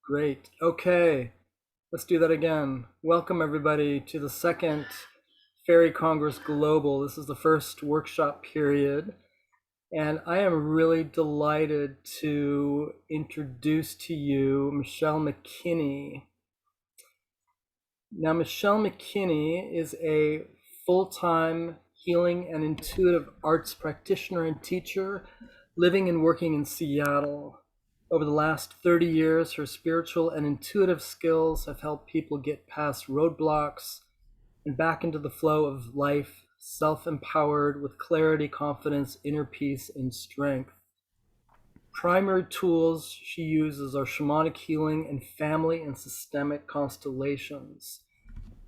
Great. Okay, let's do that again. Welcome, everybody, to the second Fairy Congress Global. This is the first workshop period, and I am really delighted to introduce to you Michelle McKinney. Now, Michelle McKinney is a full-time healing and intuitive arts practitioner and teacher living and working in Seattle. Over the last 30 years, her spiritual and intuitive skills have helped people get past roadblocks and back into the flow of life, self-empowered with clarity, confidence, inner peace, and strength. Primary tools she uses are shamanic healing and family and systemic constellations.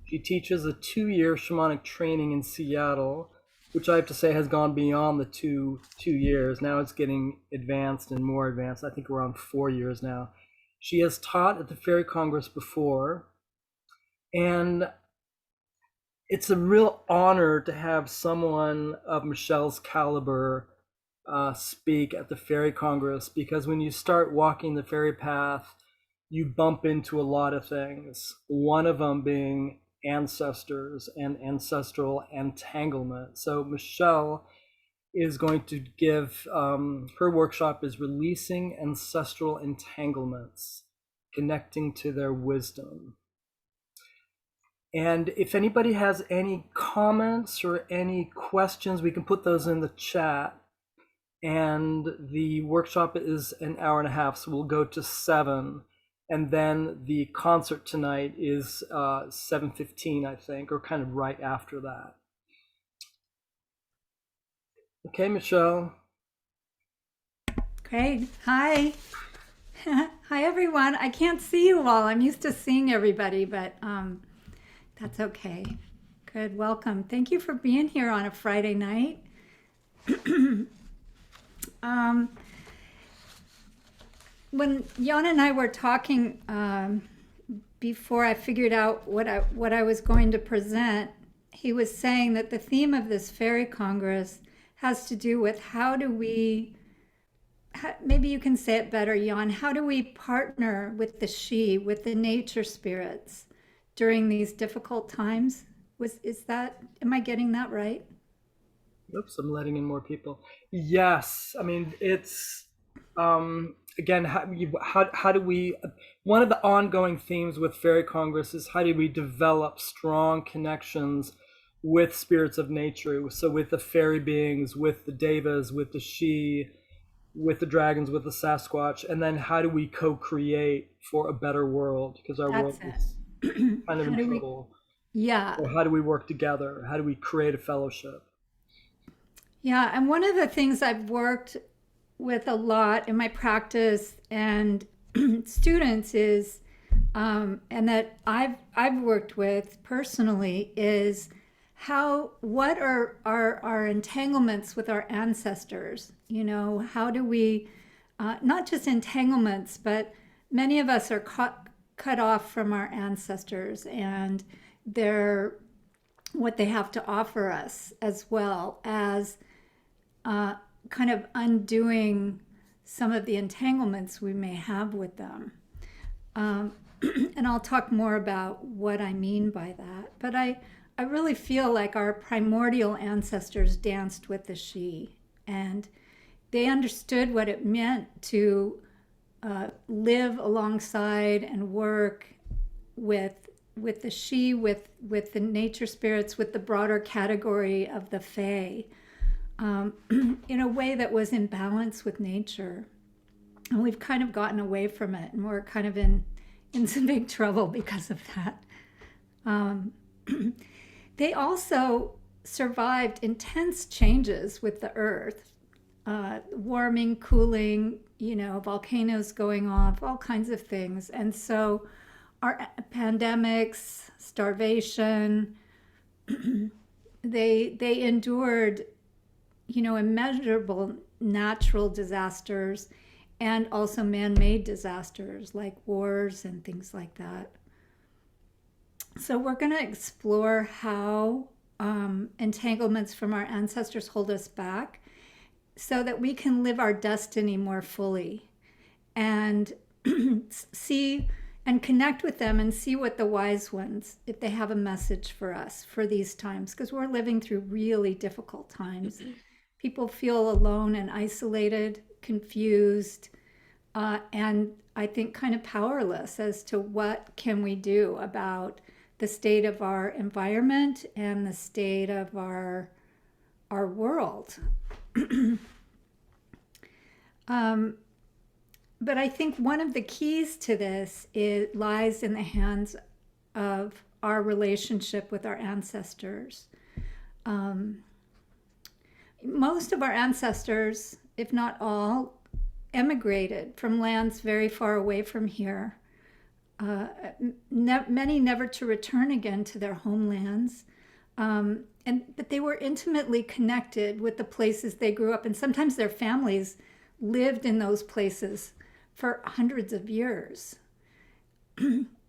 She teaches a 2-year shamanic training in Seattle, which I have to say has gone beyond the two years. Now it's getting advanced and more advanced. I think we're on 4 years now. She has taught at the Fairy Congress before, and it's a real honor to have someone of Michelle's caliber speak at the Fairy Congress, because when you start walking the fairy path, you bump into a lot of things. One of them being ancestors and ancestral entanglement. So Michelle is going to give her workshop is releasing ancestral entanglements, connecting to their wisdom. And if anybody has any comments or any questions, we can put those in the chat. And the workshop is an hour and a half, so we'll go to 7. And then the concert tonight is 7:15, I think, or kind of right after that. Okay, Michelle. Great. Hi. Hi, everyone. I can't see you all. I'm used to seeing everybody, but that's okay. Good. Welcome. Thank you for being here on a Friday night. When Jan and I were talking before I figured out what I was going to present, he was saying that the theme of this Fairy Congress has to do with maybe you can say it better, Jan. How do we partner with the she, with the nature spirits during these difficult times? Am I getting that right? Oops, I'm letting in more people. Yes, I mean it's again how do we, one of the ongoing themes with Fairy Congress is how do we develop strong connections with spirits of nature, so with the fairy beings, with the devas, with the she, with the dragons, with the Sasquatch, and then how do we co-create for a better world, because our world That's is it. kind of How in do we? trouble. Yeah. Or how do we work together? How do we create a fellowship? Yeah. And one of the things I've worked with a lot in my practice and students is, and that I've worked with personally is what are our entanglements with our ancestors? How do we, not just entanglements, but many of us are cut off from our ancestors and their what they have to offer us, as well as kind of undoing some of the entanglements we may have with them. Um, and I'll talk more about what I mean by that. But I really feel like our primordial ancestors danced with the she, and they understood what it meant to live alongside and work with the she, with the nature spirits, with the broader category of the fae, in a way that was in balance with nature. And we've kind of gotten away from it, and we're kind of in some big trouble because of that. Um, they also survived intense changes with the earth, warming, cooling, volcanoes going off, all kinds of things. And so our pandemics, starvation, they endured, immeasurable natural disasters and also man-made disasters like wars and things like that. So we're going to explore how entanglements from our ancestors hold us back so that we can live our destiny more fully. And see and connect with them and see what the wise ones, if they have a message for us for these times, because we're living through really difficult times. People feel alone and isolated, confused, and I think kind of powerless as to what can we do about the state of our environment and the state of our world. But I think one of the keys to this lies in the hands of our relationship with our ancestors. Most of our ancestors, if not all, emigrated from lands very far away from here. Many never to return again to their homelands. But they were intimately connected with the places they grew up, and sometimes their families lived in those places for hundreds of years.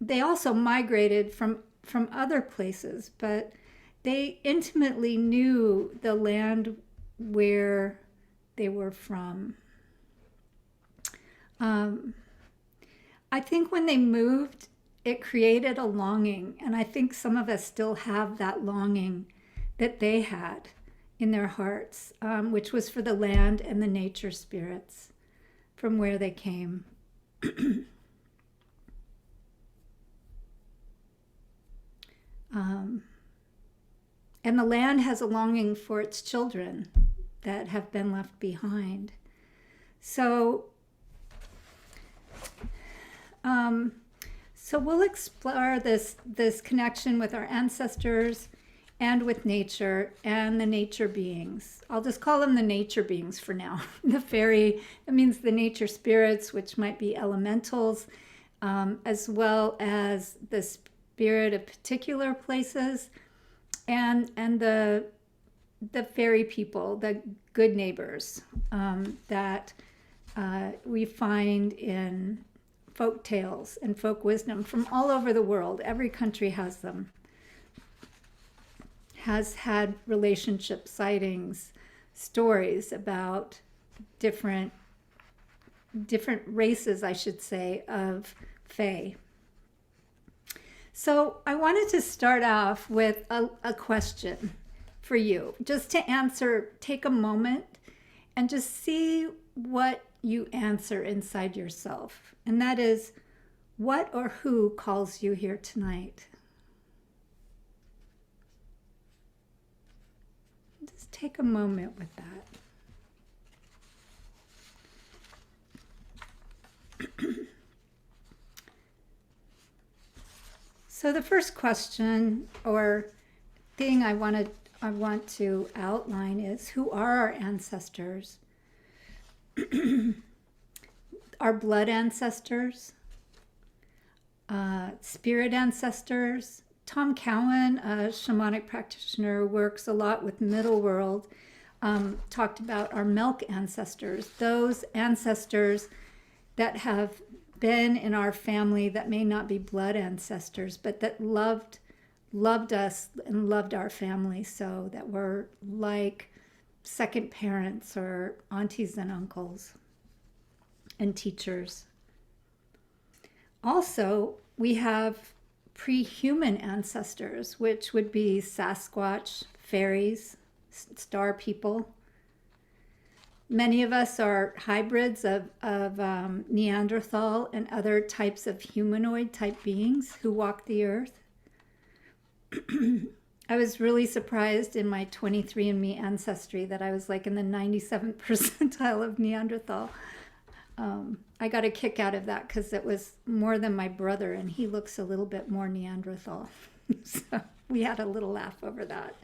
They also migrated from other places, but they intimately knew the land where they were from. I think when they moved, it created a longing, and I think some of us still have that longing that they had in their hearts, which was for the land and the nature spirits from where they came. And the land has a longing for its children that have been left behind. So we'll explore this connection with our ancestors and with nature and the nature beings. I'll just call them the nature beings for now. The fairy, that means the nature spirits, which might be elementals, as well as the spirit of particular places, and the fairy people, the good neighbors that we find in folk tales and folk wisdom from all over the world. Every country has them. Has had relationship sightings, stories about different races, I should say, of fae. So I wanted to start off with a question for you, just to answer. Take a moment and just see what you answer inside yourself. And that is, what or who calls you here tonight? Just take a moment with that. So the first question or thing I want to outline is, who are our ancestors? Our blood ancestors, spirit ancestors. Tom Cowan, a shamanic practitioner, works a lot with Middle World, talked about our milk ancestors, those ancestors that have been in our family that may not be blood ancestors, but that loved us and loved our family, so that were like second parents or aunties and uncles and teachers. Also, we have pre-human ancestors, which would be Sasquatch, fairies, star people. Many of us are hybrids of Neanderthal and other types of humanoid type beings who walk the earth. I was really surprised in my 23andMe ancestry that I was like in the 97th percentile of Neanderthal. I got a kick out of that because it was more than my brother, and he looks a little bit more Neanderthal. So we had a little laugh over that.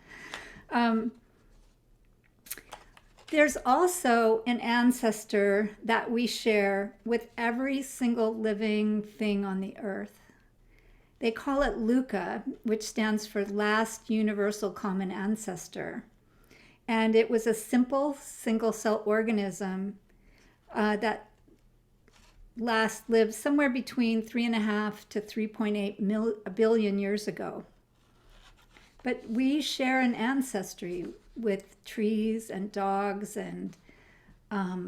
There's also an ancestor that we share with every single living thing on the earth. They call it LUCA, which stands for Last Universal Common Ancestor. And it was a simple single-cell organism that last lived somewhere between 3.5 to 3.8 billion years ago. But we share an ancestry with trees and dogs and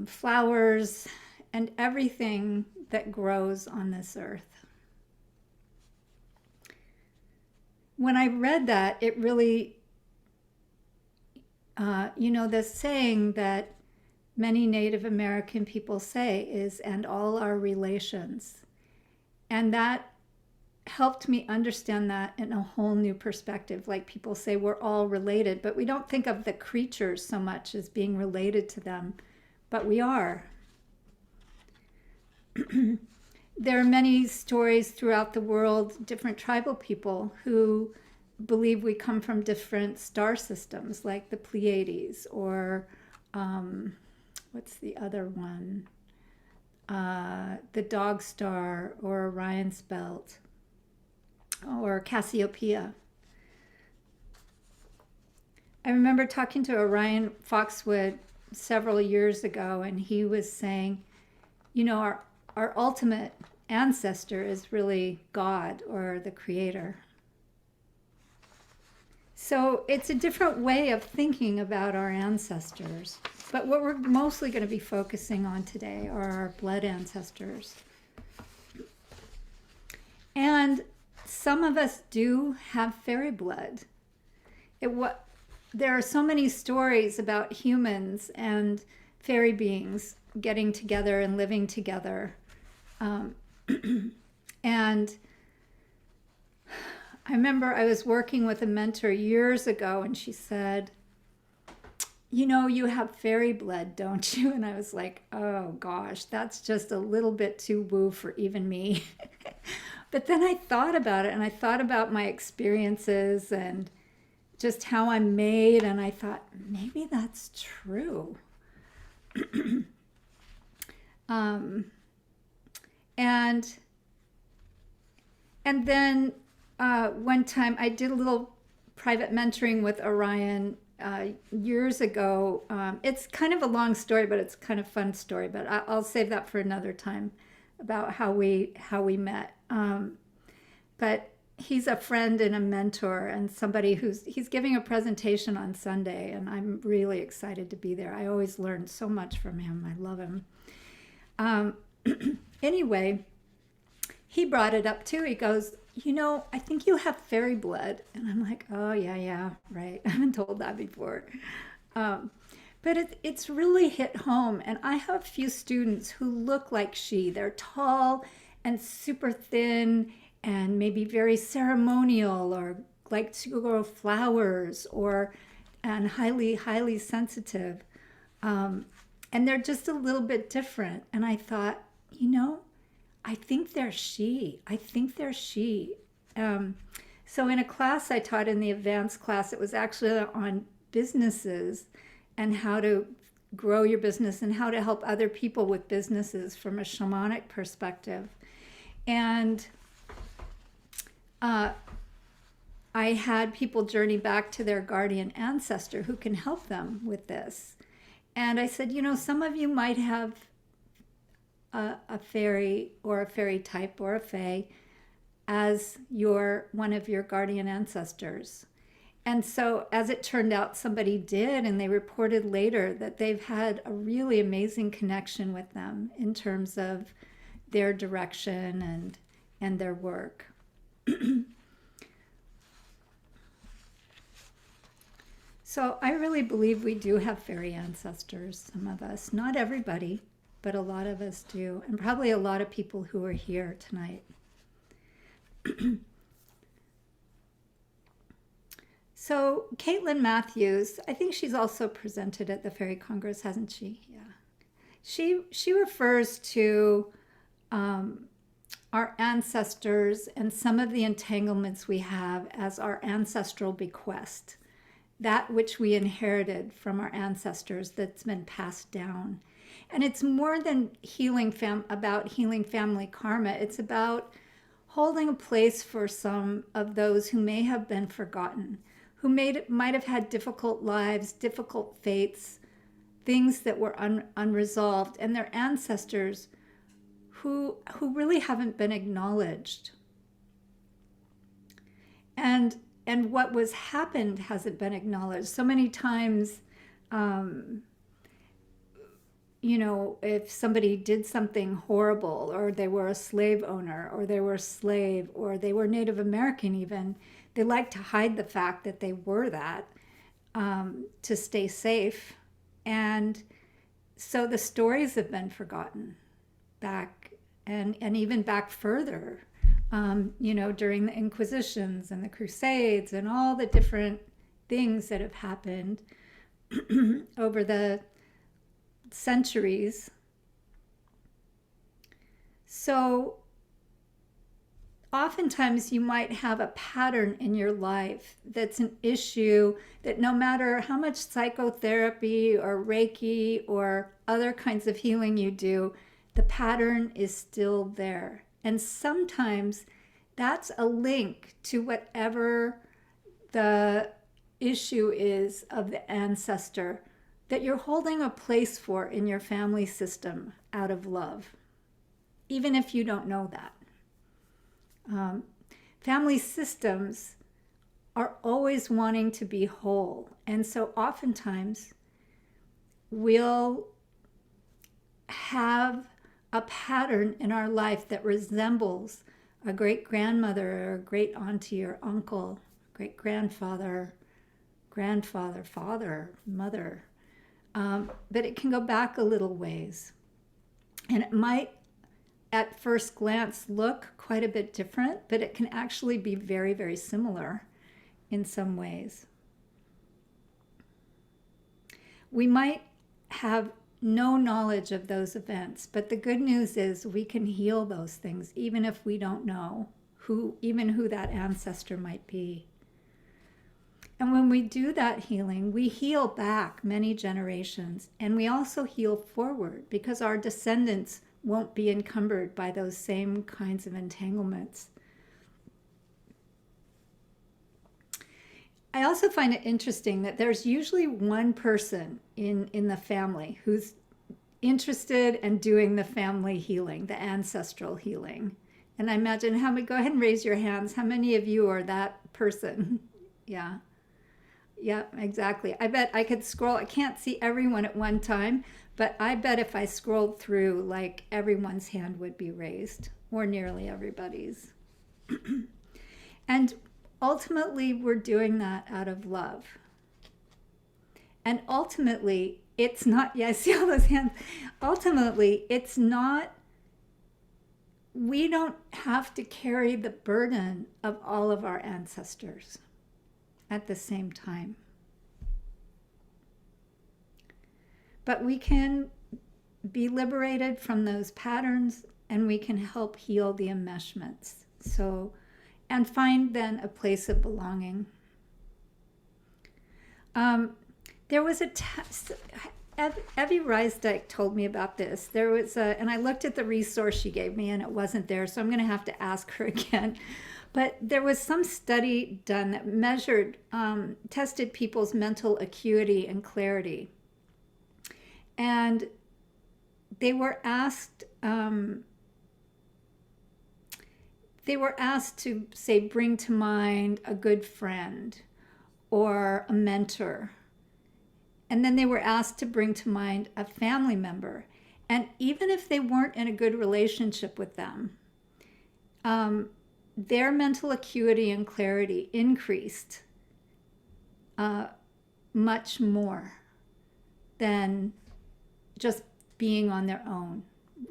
flowers and everything that grows on this earth. When I read that, it really, the saying that many Native American people say is, and all our relations. And that helped me understand that in a whole new perspective. Like people say, we're all related, but we don't think of the creatures so much as being related to them, but we are. There are many stories throughout the world, different tribal people who believe we come from different star systems, like the Pleiades, or what's the other one? The Dog Star, or Orion's Belt, or Cassiopeia. I remember talking to Orion Foxwood several years ago, and he was saying, our ultimate ancestor is really God, or the Creator. So it's a different way of thinking about our ancestors. But what we're mostly going to be focusing on today are our blood ancestors. And some of us do have fairy blood. There are so many stories about humans and fairy beings getting together and living together. And I remember I was working with a mentor years ago, and she said, you have fairy blood, don't you? And I was like, oh gosh, that's just a little bit too woo for even me. But then I thought about it, and I thought about my experiences and just how I'm made, and I thought, maybe that's true. And then one time I did a little private mentoring with Orion years ago. It's kind of a long story, but it's kind of a fun story. But I'll save that for another time about how we met. But he's a friend and a mentor, and somebody he's giving a presentation on Sunday, and I'm really excited to be there. I always learn so much from him. I love him. Anyway, he brought it up too. He goes, I think you have fairy blood. And I'm like, oh, yeah, right. I haven't told that before. But it's really hit home. And I have a few students who look like she. They're tall and super thin and maybe very ceremonial, or like to grow flowers, and highly, highly sensitive. And they're just a little bit different. And I thought, I think they're she. So in a class I taught, in the advanced class, it was actually on businesses and how to grow your business and how to help other people with businesses from a shamanic perspective. And I had people journey back to their guardian ancestor who can help them with this. And I said, some of you might have a fairy, or a fairy type, or a fae as one of your guardian ancestors. And so as it turned out, somebody did, and they reported later that they've had a really amazing connection with them in terms of their direction and their work. So I really believe we do have fairy ancestors, some of us. Not everybody, but a lot of us do, and probably a lot of people who are here tonight. So Caitlin Matthews, I think she's also presented at the Fairy Congress, hasn't she? Yeah. She refers to our ancestors and some of the entanglements we have as our ancestral bequest, that which we inherited from our ancestors that's been passed down. And it's more than about healing family karma. It's about holding a place for some of those who may have been forgotten, who might have had difficult lives, difficult fates, things that were unresolved, and their ancestors who really haven't been acknowledged. And what was happened hasn't been acknowledged. So many times, if somebody did something horrible, or they were a slave owner, or they were a slave, or they were Native American even, they like to hide the fact that they were that, to stay safe. And so the stories have been forgotten back, and even back further, during the Inquisitions and the Crusades and all the different things that have happened over the centuries. So oftentimes you might have a pattern in your life that's an issue that no matter how much psychotherapy or Reiki or other kinds of healing you do, the pattern is still there. And sometimes that's a link to whatever the issue is of the ancestor that you're holding a place for in your family system out of love, even if you don't know that. Family systems are always wanting to be whole. And so oftentimes we'll have a pattern in our life that resembles a great grandmother or a great auntie or uncle, great grandfather, father, mother. But it can go back a little ways. And it might, at first glance, look quite a bit different, but it can actually be very, very similar in some ways. We might have no knowledge of those events, but the good news is we can heal those things, even if we don't know who that ancestor might be. And when we do that healing, we heal back many generations, and we also heal forward because our descendants won't be encumbered by those same kinds of entanglements. I also find it interesting that there's usually one person in the family who's interested in doing the family healing, the ancestral healing. And I imagine, go ahead and raise your hands. How many of you are that person? Yeah. Yeah, exactly. I bet I could scroll. I can't see everyone at one time, but I bet if I scrolled through, like, everyone's hand would be raised, or nearly everybody's. And ultimately, we're doing that out of love. And ultimately, it's not, yeah, I see all those hands. Ultimately, it's not, we don't have to carry the burden of all of our ancestors at the same time. But we can be liberated from those patterns, and we can help heal the enmeshments. So, and find then a place of belonging. There was Evie Reisdyke told me about this. There was and I looked at the resource she gave me and it wasn't there, so I'm going to have to ask her again. But there was some study done that measured, tested people's mental acuity and clarity. And they were asked to, say, bring to mind a good friend or a mentor. And then they were asked to bring to mind a family member. And even if they weren't in a good relationship with them, their mental acuity and clarity increased much more than just being on their own,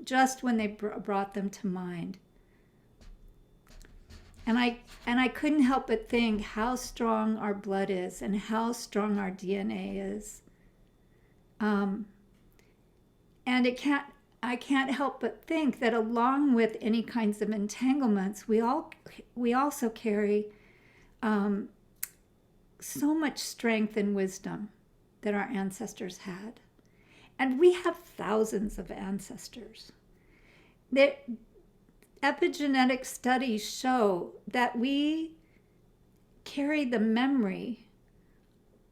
just when they brought them to mind. And I couldn't help but think how strong our blood is and how strong our DNA is. And I can't help but think that along with any kinds of entanglements, we also carry so much strength and wisdom that our ancestors had. And we have thousands of ancestors. Epigenetic studies show that we carry the memory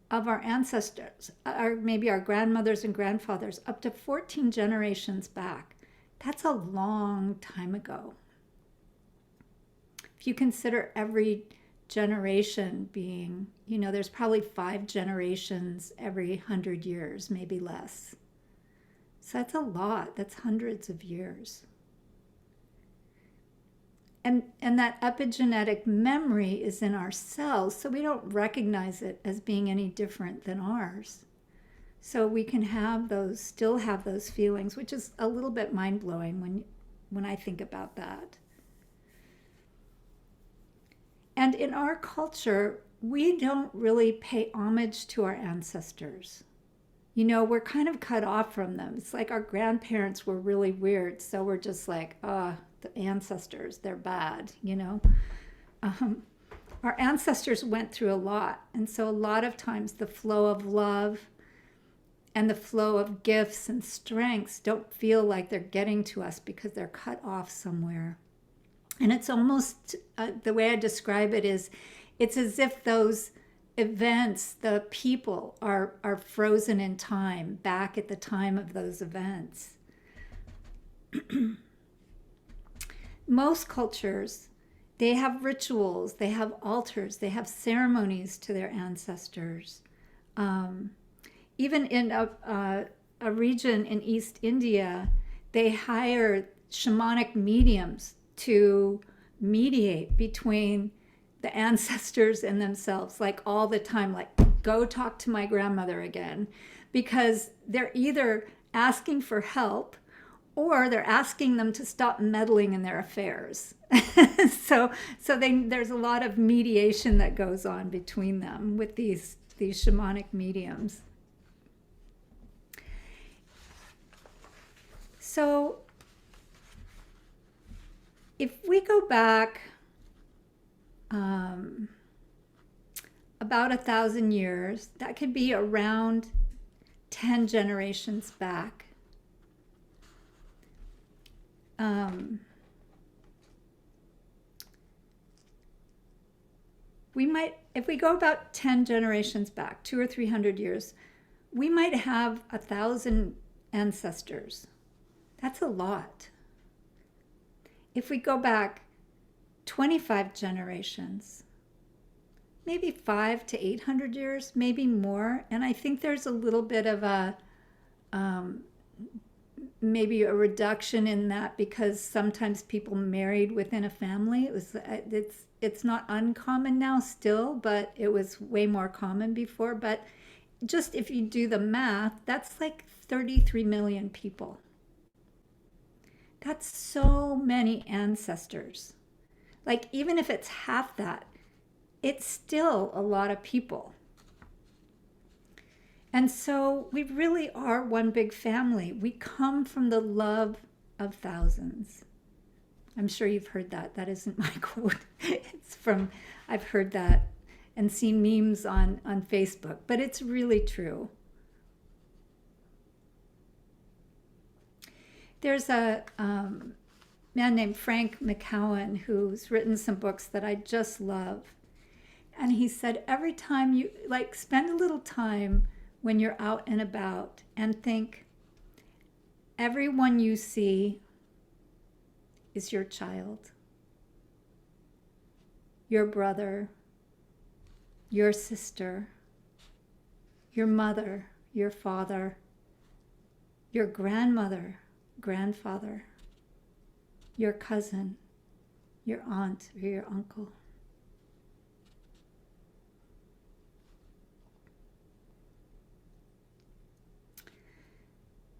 of our ancestors, or maybe our grandmothers and grandfathers, up to 14 generations back. That's a long time ago. If you consider every generation being, there's probably 5 generations every 100 years, maybe less. So that's a lot. That's hundreds of years. And that epigenetic memory is in our cells, so we don't recognize it as being any different than ours. So we can have those, still have those feelings, which is a little bit mind-blowing when I think about that. And in our culture, we don't really pay homage to our ancestors. You know, we're kind of cut off from them. It's like our grandparents were really weird, so we're just like, the ancestors, they're bad, you know. Our ancestors went through a lot, and so a lot of times the flow of love and the flow of gifts and strengths don't feel like they're getting to us because they're cut off somewhere. And it's almost, the way I describe it is, it's as if those events, the people are frozen in time, back at the time of those events. Most cultures, they have rituals, they have altars, they have ceremonies to their ancestors. Even in a region in East India, they hire shamanic mediums to mediate between the ancestors and themselves, like all the time, like, go talk to my grandmother again, because they're either asking for help or they're asking them to stop meddling in their affairs. so there's a lot of mediation that goes on between them with these shamanic mediums. So if we go back about 1,000 years, that could be around 10 generations back. We might, if we go about 10 generations back, 200 or 300 years, we might have 1,000 ancestors. That's a lot. If we go back 25 generations, maybe 500 to 800 years, maybe more. And I think there's a little bit of a maybe a reduction in that because sometimes people married within a family. It's not uncommon now still, but it was way more common before. But just if you do the math, that's like 33 million people. That's so many ancestors. Like, even if it's half that, it's still a lot of people. And so we really are one big family. We come from the love of thousands. I'm sure you've heard that. That isn't my quote. It's from, I've heard that and seen memes on Facebook, but it's really true. There's a man named Frank McKowen who's written some books that I just love. And he said, every time you, like, spend a little time when you're out and about and think, everyone you see is your child, your brother, your sister, your mother, your father, your grandmother, grandfather, your cousin, your aunt, or your uncle.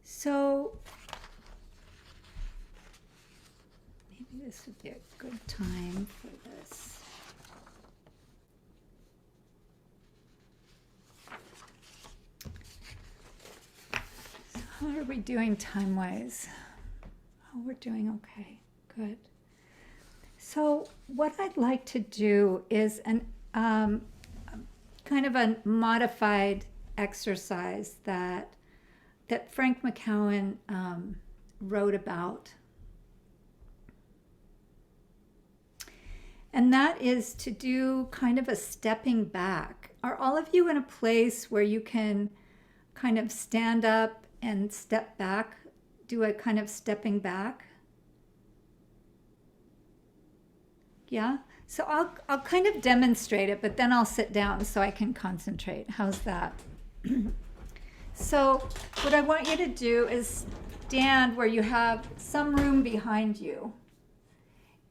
So maybe this would be a good time for this. So how are we doing time-wise? Oh, we're doing okay. Good. So what I'd like to do is an kind of a modified exercise that Frank McKowen wrote about. And that is to do kind of a stepping back. Are all of you in a place where you can kind of stand up and step back, do a kind of stepping back? Yeah? So I'll kind of demonstrate it, but then I'll sit down so I can concentrate. How's that? So what I want you to do is stand where you have some room behind you.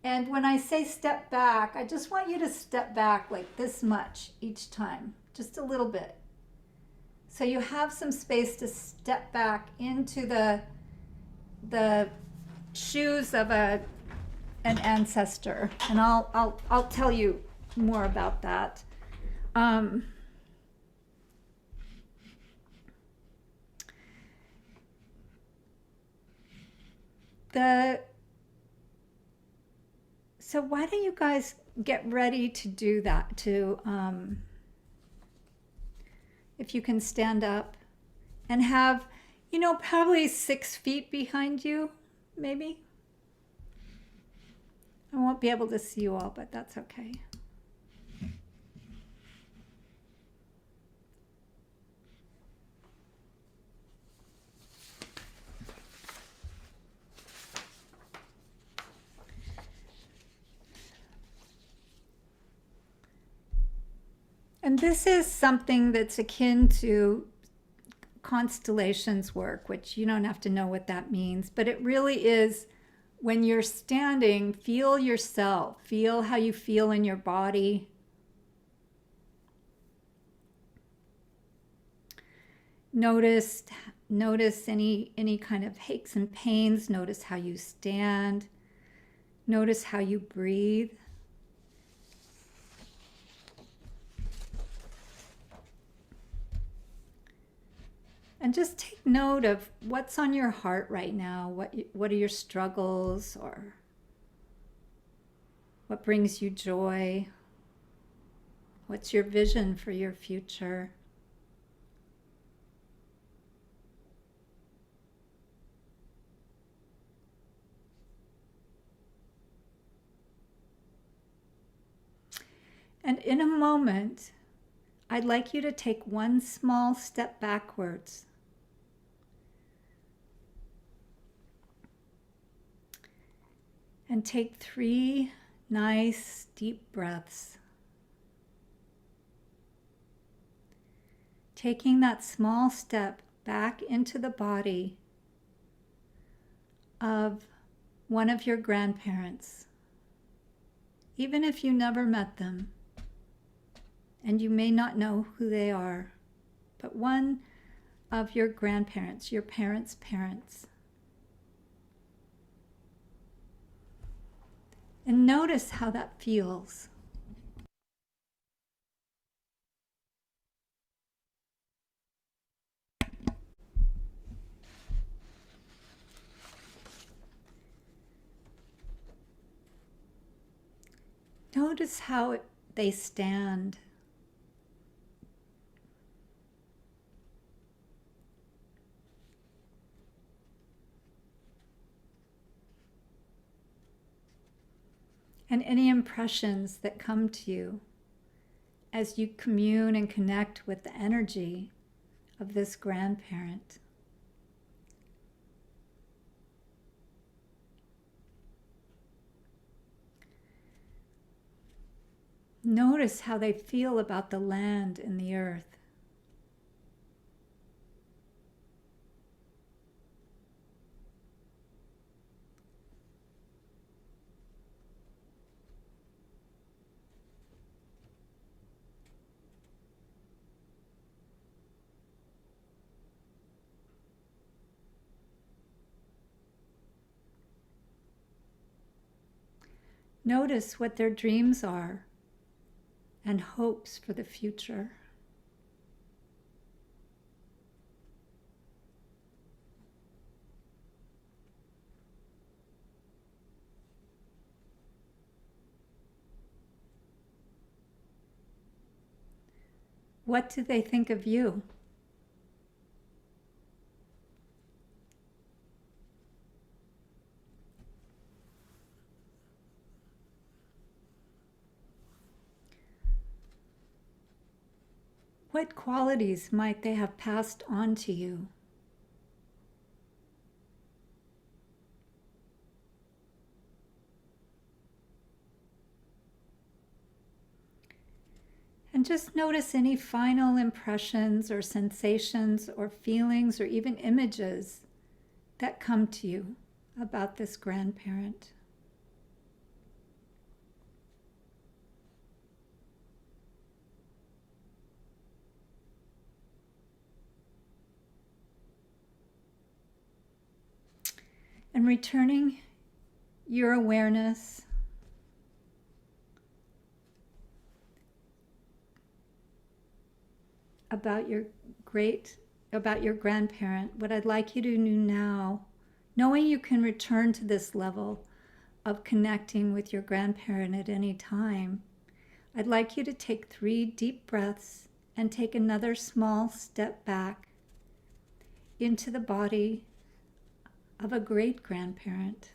And when I say step back, I just want you to step back like this much each time, just a little bit. So you have some space to step back into the shoes of an ancestor, and I'll tell you more about that. Um, so why don't you guys get ready to do that? If you can stand up and have, probably 6 feet behind you, maybe. I won't be able to see you all, but that's okay. And this is something that's akin to constellations work, which you don't have to know what that means, but it really is when you're standing, feel yourself, feel how you feel in your body. Notice any kind of aches and pains. Notice how you stand. Notice how you breathe. And just take note of what's on your heart right now. What are your struggles, or what brings you joy? What's your vision for your future? And in a moment, I'd like you to take one small step backwards. And take 3 nice deep breaths. Taking that small step back into the body of one of your grandparents, even if you never met them, and you may not know who they are, but one of your grandparents, your parents' parents. And notice how that feels. Notice how they stand. And any impressions that come to you as you commune and connect with the energy of this grandparent. Notice how they feel about the land and the earth. Notice what their dreams are and hopes for the future. What do they think of you? What qualities might they have passed on to you? And just notice any final impressions or sensations or feelings or even images that come to you about this grandparent. And returning your awareness about your grandparent, what I'd like you to do now, knowing you can return to this level of connecting with your grandparent at any time, I'd like you to take 3 deep breaths and take another small step back into the body of a great grandparent.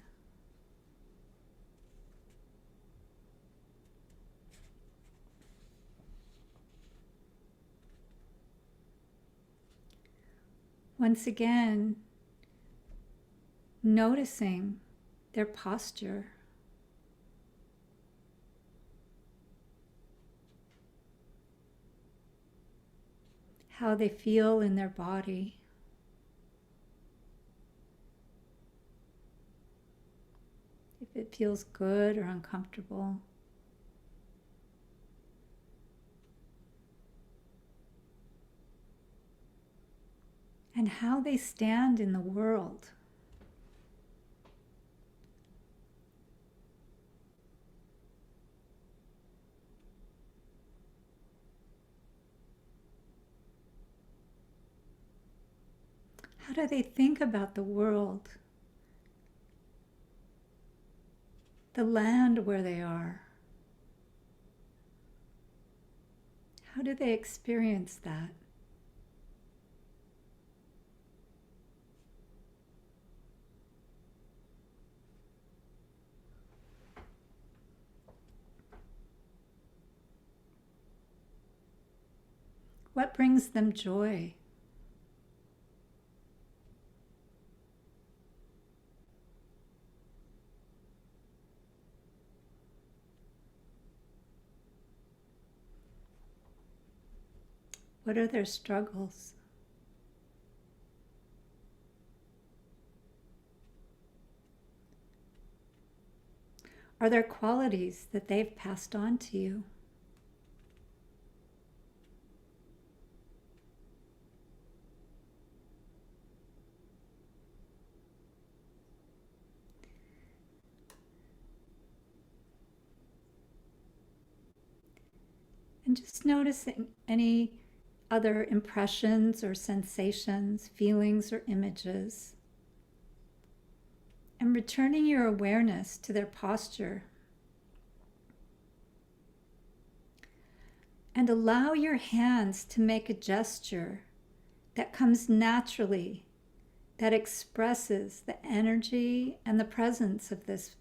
Once again, noticing their posture, how they feel in their body. If it feels good or uncomfortable. And how they stand in the world. How do they think about the world? The land where they are? How do they experience that? What brings them joy? What are their struggles? Are there qualities that they've passed on to you? And just noticing any other impressions or sensations, feelings or images. And returning your awareness to their posture. And allow your hands to make a gesture that comes naturally, that expresses the energy and the presence of this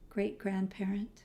great grandparent.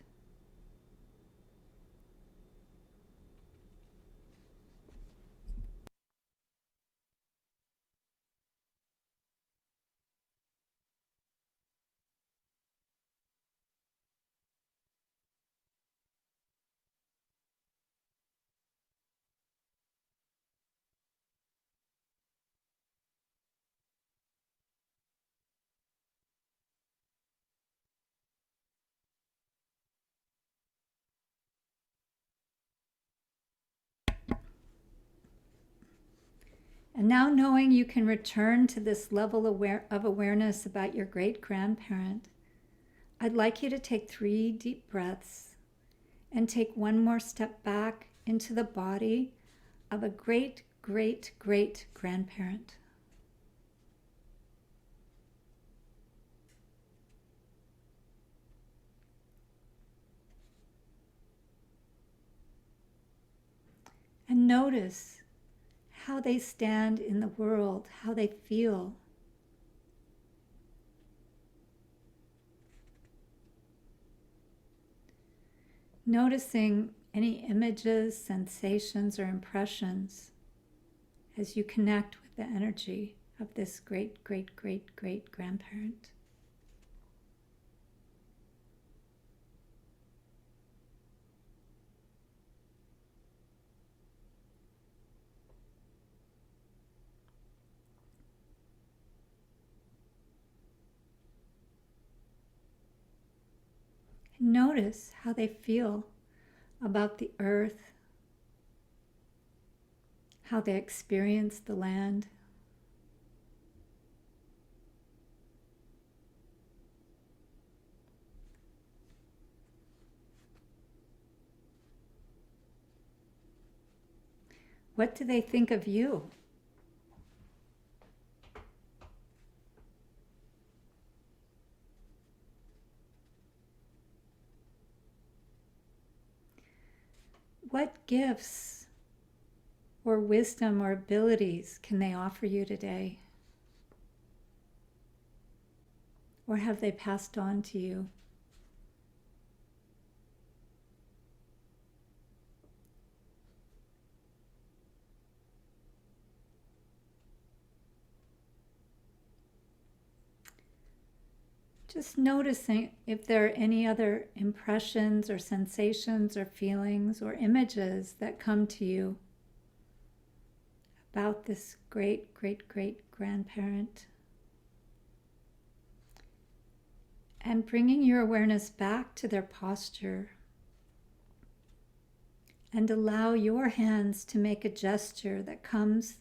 And now knowing you can return to this level of awareness about your great grandparent, I'd like you to take 3 deep breaths and take one more step back into the body of a great, great, great grandparent. And notice how they stand in the world, how they feel. Noticing any images, sensations, or impressions as you connect with the energy of this great, great, great, great grandparent. Notice how they feel about the earth, how they experience the land. What do they think of you? What gifts or wisdom or abilities can they offer you today? Or have they passed on to you? Just noticing if there are any other impressions or sensations or feelings or images that come to you about this great, great, great grandparent. And bringing your awareness back to their posture. And allow your hands to make a gesture that comes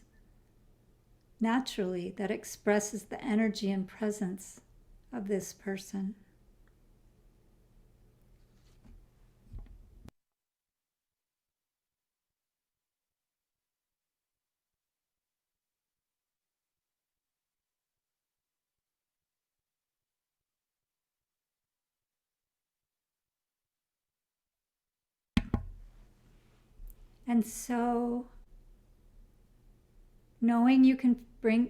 naturally, that expresses the energy and presence of this person. And so, knowing you can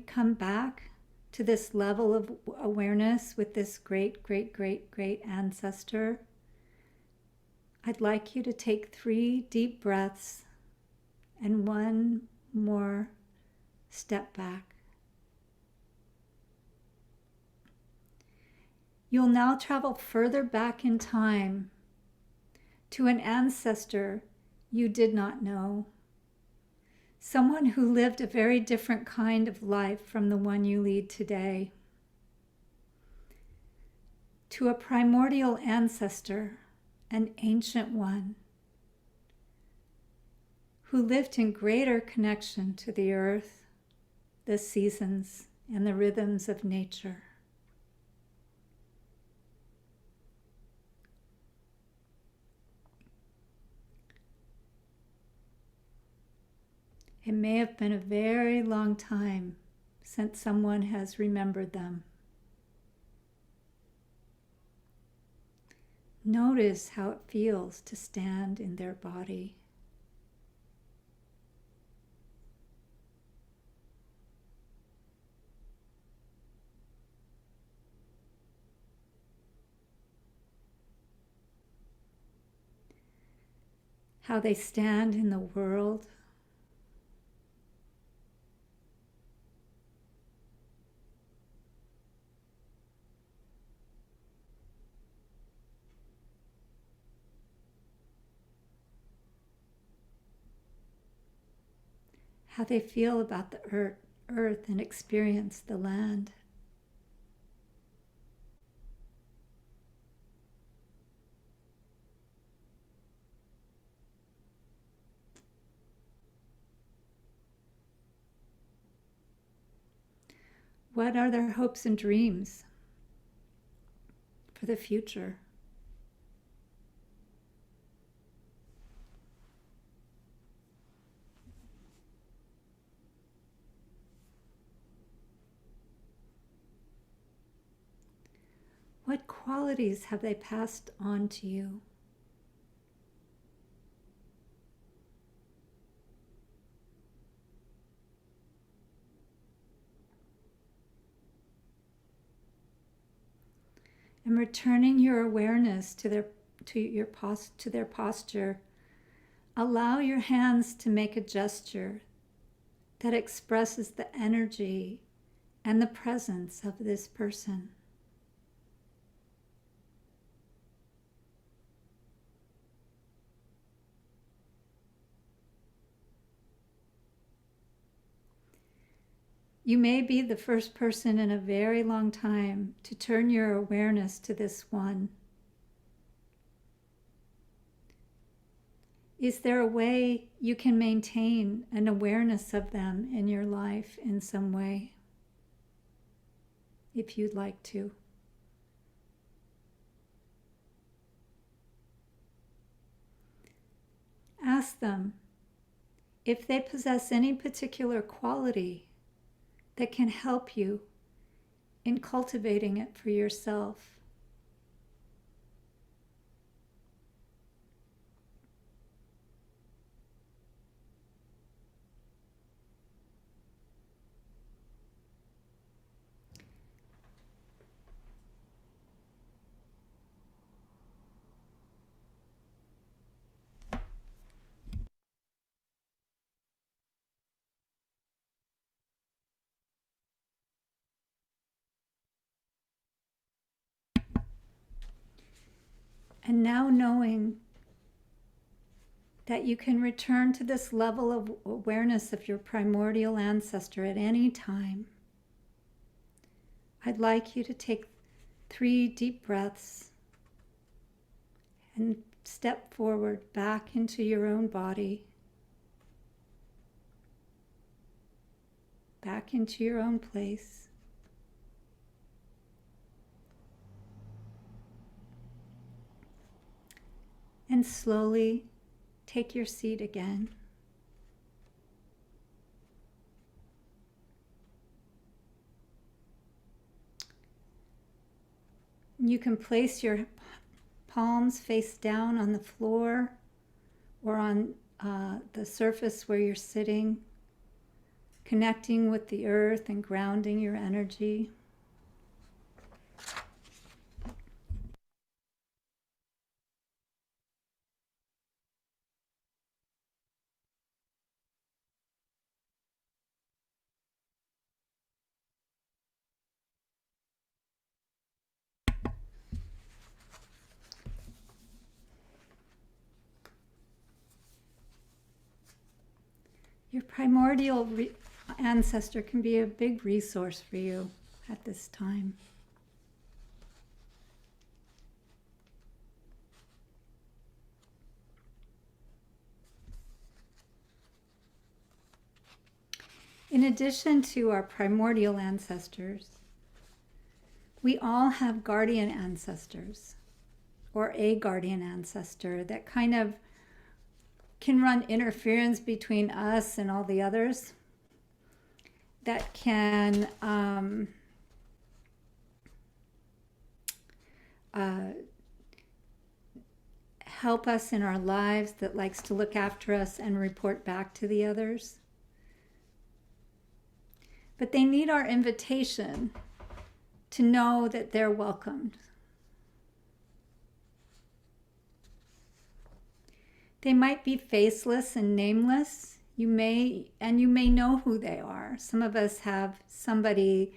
come back to this level of awareness with this great, great, great, great ancestor, I'd like you to take 3 deep breaths and 1 more step back. You'll now travel further back in time to an ancestor you did not know. Someone who lived a very different kind of life from the one you lead today. To a primordial ancestor, an ancient one, who lived in greater connection to the earth, the seasons, and the rhythms of nature. It may have been a very long time since someone has remembered them. Notice how it feels to stand in their body. How they stand in the world. How they feel about the earth and experience the land. What are their hopes and dreams for the future? What qualities have they passed on to you? And returning your awareness to their posture, allow your hands to make a gesture that expresses the energy and the presence of this person. You may be the first person in a very long time to turn your awareness to this one. Is there a way you can maintain an awareness of them in your life in some way, if you'd like to? Ask them if they possess any particular quality that can help you in cultivating it for yourself. And now knowing that you can return to this level of awareness of your primordial ancestor at any time, I'd like you to take 3 deep breaths and step forward back into your own body, back into your own place. And slowly take your seat again. You can place your palms face down on the floor or on the surface where you're sitting, connecting with the earth and grounding your energy. Your primordial ancestor can be a big resource for you at this time. In addition to our primordial ancestors, we all have guardian ancestors or a guardian ancestor that kind of can run interference between us and all the others, that can help us in our lives, that likes to look after us and report back to the others. But they need our invitation to know that they're welcomed. They might be faceless and nameless. You may know who they are. Some of us have somebody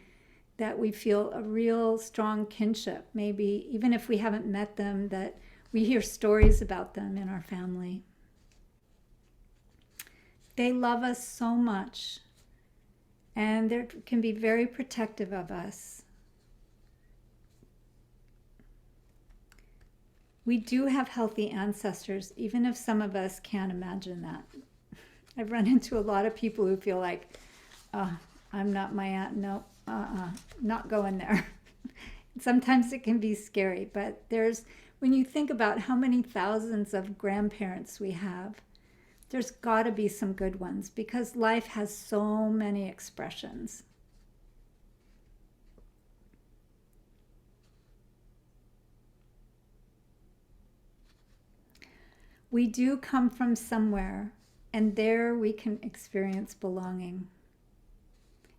that we feel a real strong kinship, maybe even if we haven't met them, that we hear stories about them in our family. They love us so much, and they can be very protective of us. We do have healthy ancestors, even if some of us can't imagine that. I've run into a lot of people who feel like, oh, I'm not my aunt. No, not going there. Sometimes it can be scary, but when you think about how many thousands of grandparents we have, there's got to be some good ones, because life has so many expressions. We do come from somewhere, and there we can experience belonging.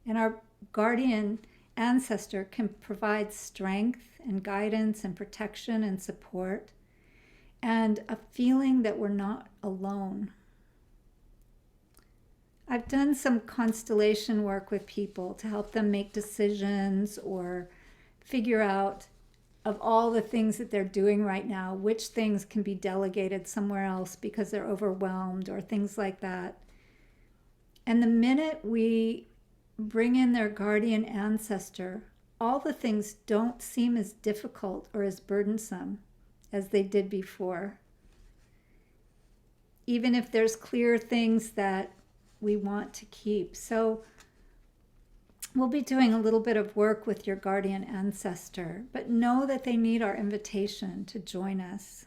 And our guardian ancestor can provide strength and guidance and protection and support, and a feeling that we're not alone. I've done some constellation work with people to help them make decisions or figure out, of all the things that they're doing right now, which things can be delegated somewhere else because they're overwhelmed or things like that. And the minute we bring in their guardian ancestor, all the things don't seem as difficult or as burdensome as they did before. even if there's clear things that we want to keep. So we'll be doing a little bit of work with your guardian ancestor, but know that they need our invitation to join us.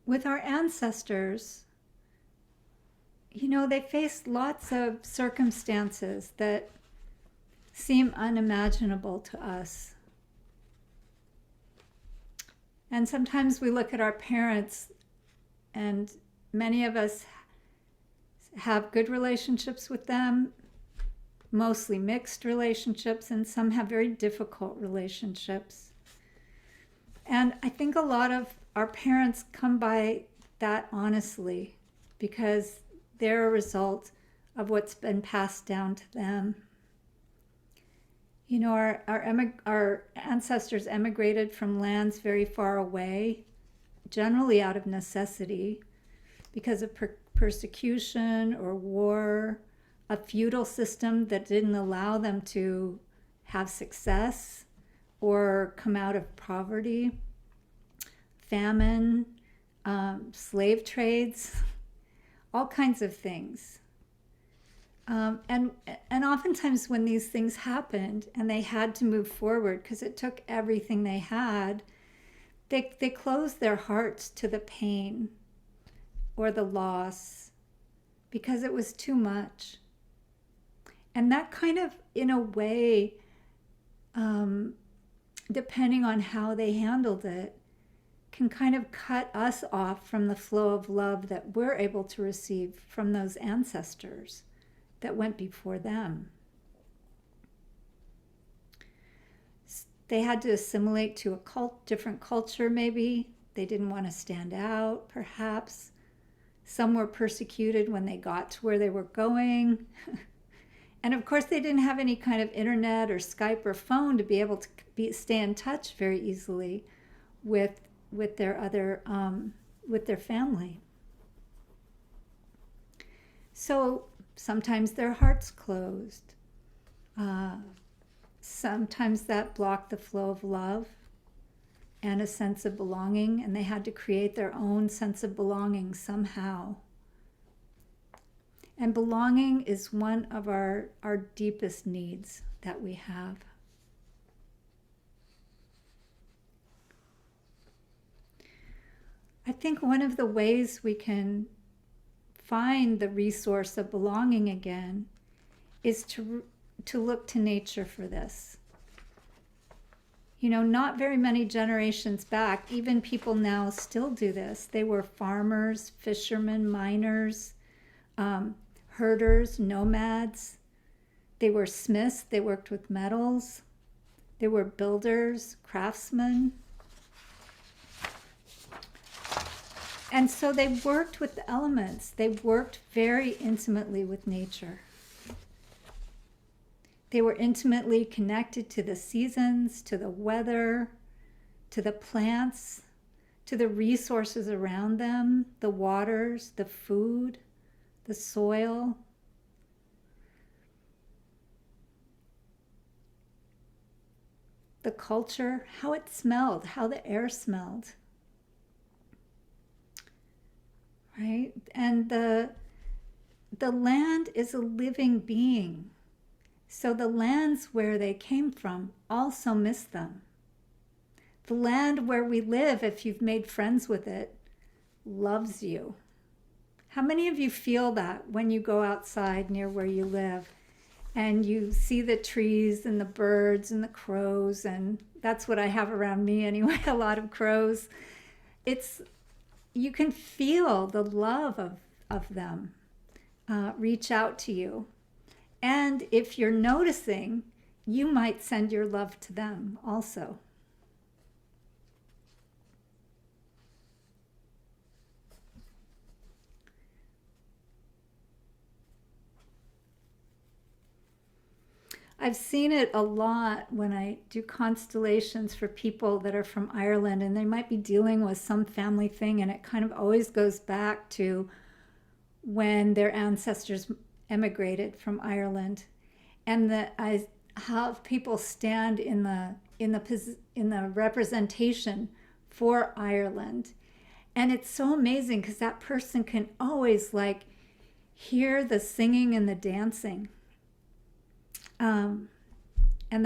With our ancestors, you know, they faced lots of circumstances that seem unimaginable to us. And sometimes we look at our parents, and many of us have good relationships with them, mostly mixed relationships, and some have very difficult relationships. And I think a lot of our parents come by that honestly because they're a result of what's been passed down to them. You know, our ancestors emigrated from lands very far away, generally out of necessity, because of persecution or war, a feudal system that didn't allow them to have success or come out of poverty, famine, slave trades, all kinds of things. And oftentimes when these things happened and they had to move forward because it took everything they had, they closed their hearts to the pain or the loss because it was too much. And that kind of, in a way, depending on how they handled it, can kind of cut us off from the flow of love that we're able to receive from those ancestors that went before them. They had to assimilate to a different culture, maybe. They didn't want to stand out, perhaps. Some were persecuted when they got to where they were going. And of course, they didn't have any kind of internet or Skype or phone to be able to stay in touch very easily with their family. So sometimes their hearts closed. Sometimes that blocked the flow of love and a sense of belonging, and they had to create their own sense of belonging somehow. And belonging is one of our deepest needs that we have. I think one of the ways we can find the resource of belonging again is to look to nature for this. You know, not very many generations back, even people now still do this. They were farmers, fishermen, miners, herders, nomads. They were smiths, they worked with metals. They were builders, craftsmen. And so they worked with the elements. They worked very intimately with nature. They were intimately connected to the seasons, to the weather, to the plants, to the resources around them, the waters, the food, the soil. The culture, how it smelled, how the air smelled. Right? And the land is a living being. So the lands where they came from also miss them. The land where we live, if you've made friends with it, loves you. How many of you feel that when you go outside near where you live and you see the trees and the birds and the crows, and that's what I have around me anyway, a lot of crows. You can feel the love of them reach out to you. And if you're noticing, you might send your love to them also. I've seen it a lot when I do constellations for people that are from Ireland, and they might be dealing with some family thing, and it kind of always goes back to when their ancestors emigrated from Ireland, and that I have people stand in the representation for Ireland, and it's so amazing because that person can always like hear the singing and the dancing, and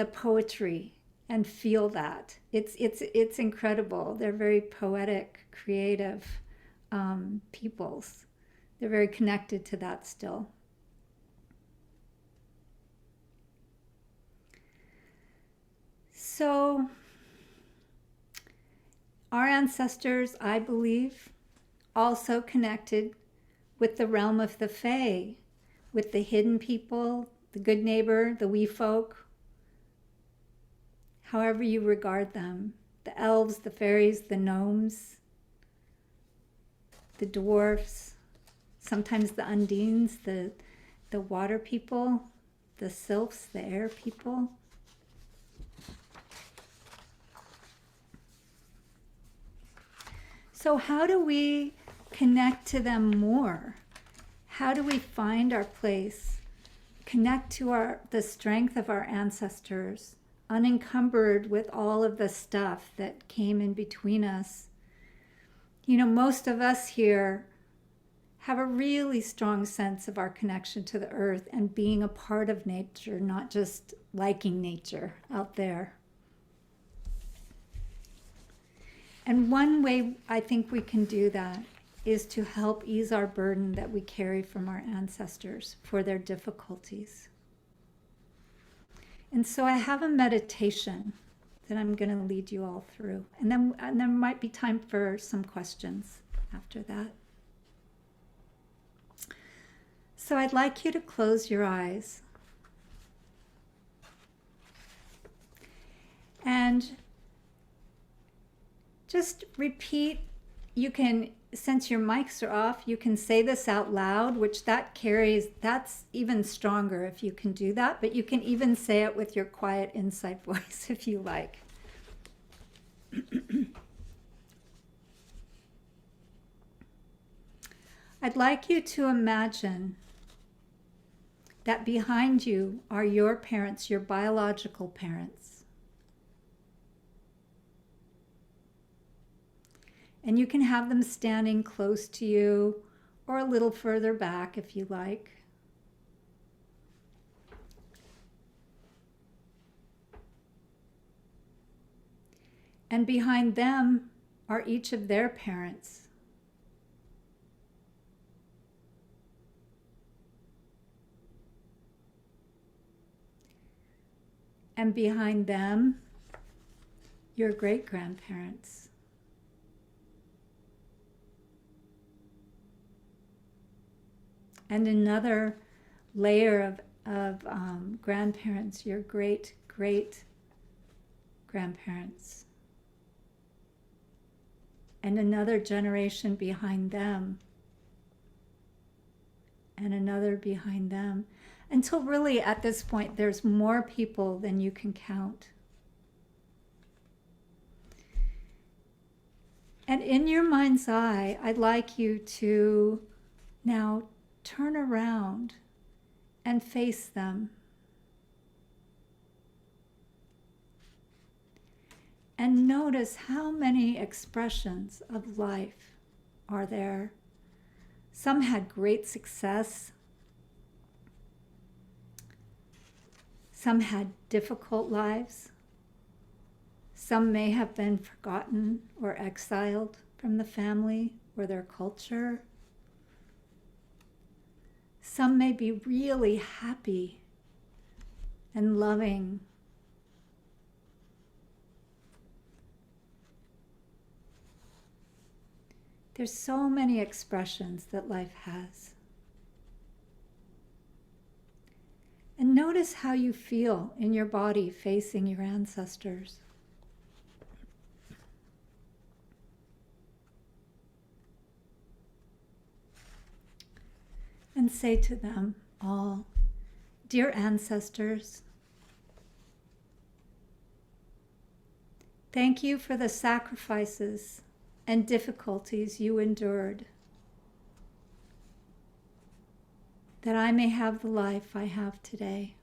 the poetry, and feel that it's incredible. They're very poetic, creative peoples. They're very connected to that still. So, our ancestors, I believe, also connected with the realm of the Fae, with the hidden people, the good neighbor, the wee folk, however you regard them, the elves, the fairies, the gnomes, the dwarfs, sometimes the undines, the water people, the sylphs, the air people. So how do we connect to them more? How do we find our place, connect to the strength of our ancestors, unencumbered with all of the stuff that came in between us? You know, most of us here have a really strong sense of our connection to the earth and being a part of nature, not just liking nature out there. And one way I think we can do that is to help ease our burden that we carry from our ancestors for their difficulties. And so I have a meditation that I'm going to lead you all through. And then there might be time for some questions after that. So I'd like you to close your eyes. And just repeat. You can, since your mics are off, you can say this out loud, which that's even stronger if you can do that, but you can even say it with your quiet inside voice if you like. I'd like you to imagine that behind you are your parents, your biological parents. And you can have them standing close to you or a little further back if you like. And behind them are each of their parents. And behind them, your great-grandparents. And another layer of grandparents, your great-great-grandparents. And another generation behind them. And another behind them. Until really at this point there's more people than you can count. And in your mind's eye, I'd like you to now turn around and face them. And notice how many expressions of life are there. Some had great success. Some had difficult lives. Some may have been forgotten or exiled from the family or their culture. Some may be really happy and loving. There's so many expressions that life has. And notice how you feel in your body facing your ancestors. And say to them all, dear ancestors, Thank you for the sacrifices and difficulties you endured, that I may have the life I have today.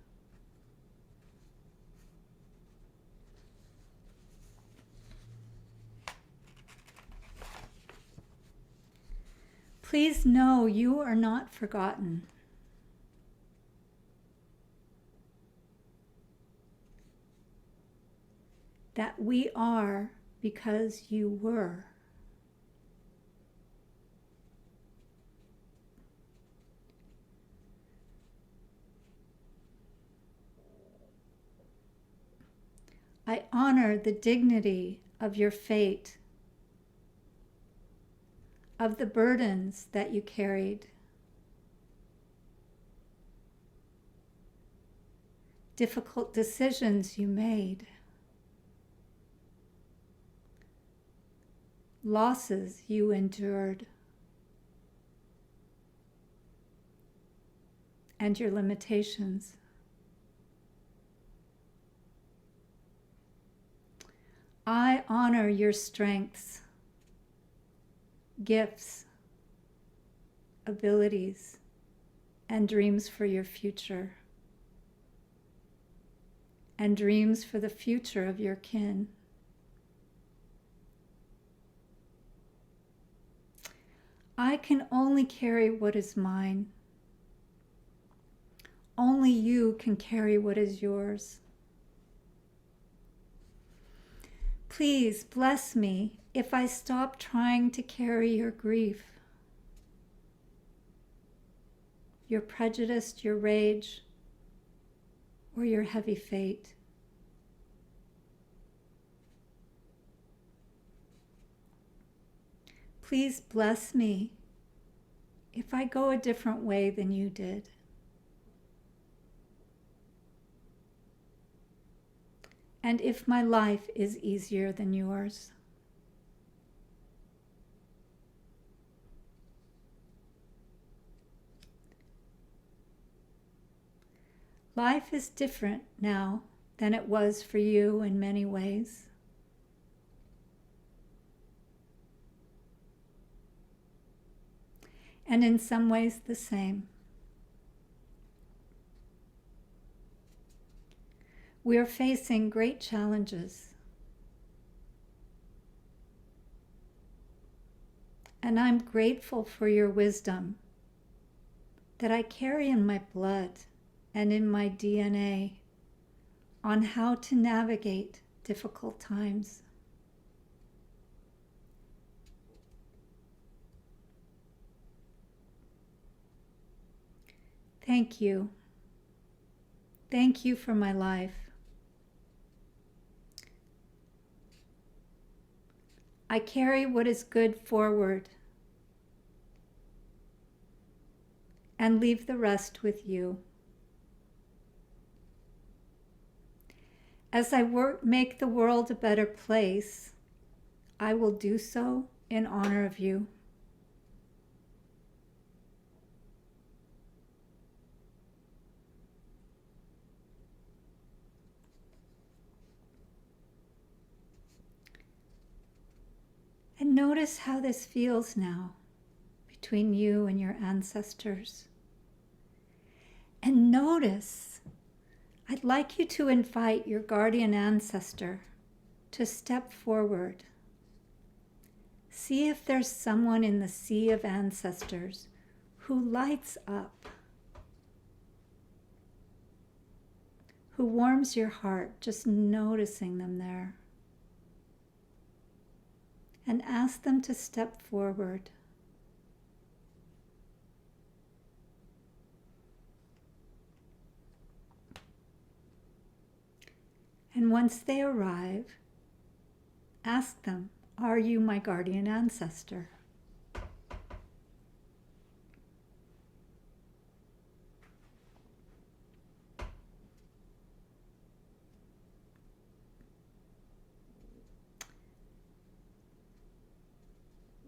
Please know you are not forgotten. That we are because you were. I honor the dignity of your fate, of the burdens that you carried, difficult decisions you made, losses you endured, and your limitations. I honor your strengths, gifts, abilities, and dreams for your future, and dreams for the future of your kin. I can only carry what is mine. Only you can carry what is yours. Please bless me if I stop trying to carry your grief, your prejudice, your rage, or your heavy fate. Please bless me if I go a different way than you did. And if my life is easier than yours. Life is different now than it was for you in many ways. And in some ways the same. We are facing great challenges. And I'm grateful for your wisdom that I carry in my blood and in my DNA on how to navigate difficult times. Thank you. Thank you for my life. I carry what is good forward and leave the rest with you. As I make the world a better place, I will do so in honor of you. And notice how this feels now between you and your ancestors. And notice, I'd like you to invite your guardian ancestor to step forward. See if there's someone in the sea of ancestors who lights up, who warms your heart just noticing them there. And ask them to step forward. And once they arrive, ask them, "Are you my guardian ancestor?"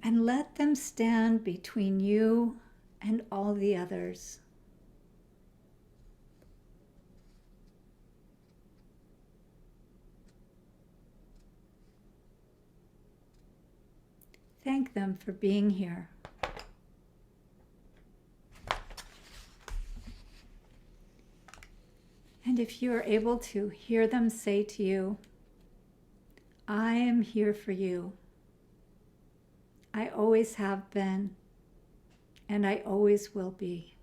And let them stand between you and all the others. Thank them for being here. And if you are able to, hear them say to you, I am here for you. I always have been, and I always will be.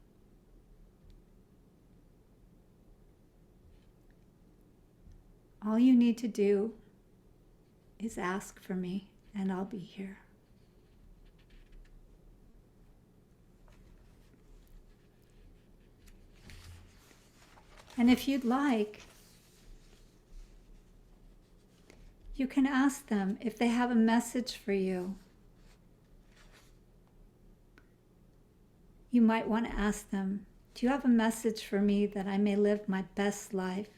All you need to do is ask for me, and I'll be here. And if you'd like, you can ask them if they have a message for you. You might want to ask them, do you have a message for me that I may live my best life?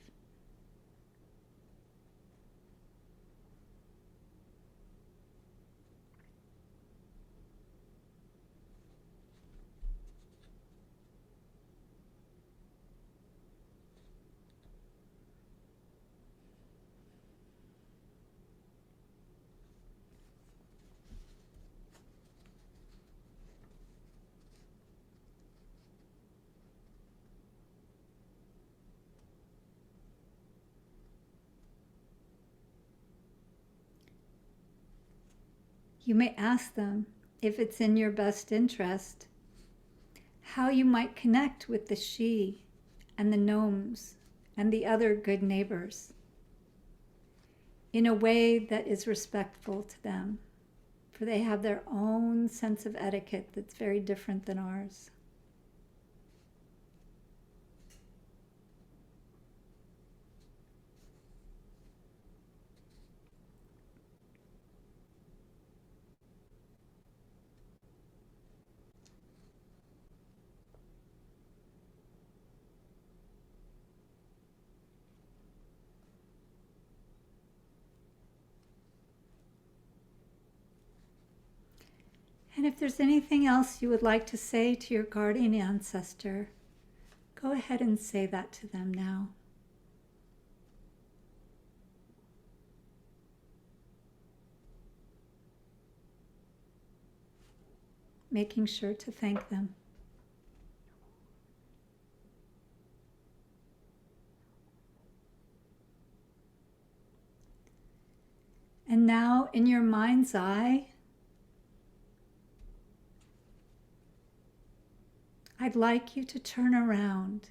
You may ask them, if it's in your best interest, how you might connect with the she and the gnomes and the other good neighbors in a way that is respectful to them, for they have their own sense of etiquette that's very different than ours. And if there's anything else you would like to say to your guardian ancestor, go ahead and say that to them now. Making sure to thank them. And now, in your mind's eye, I'd like you to turn around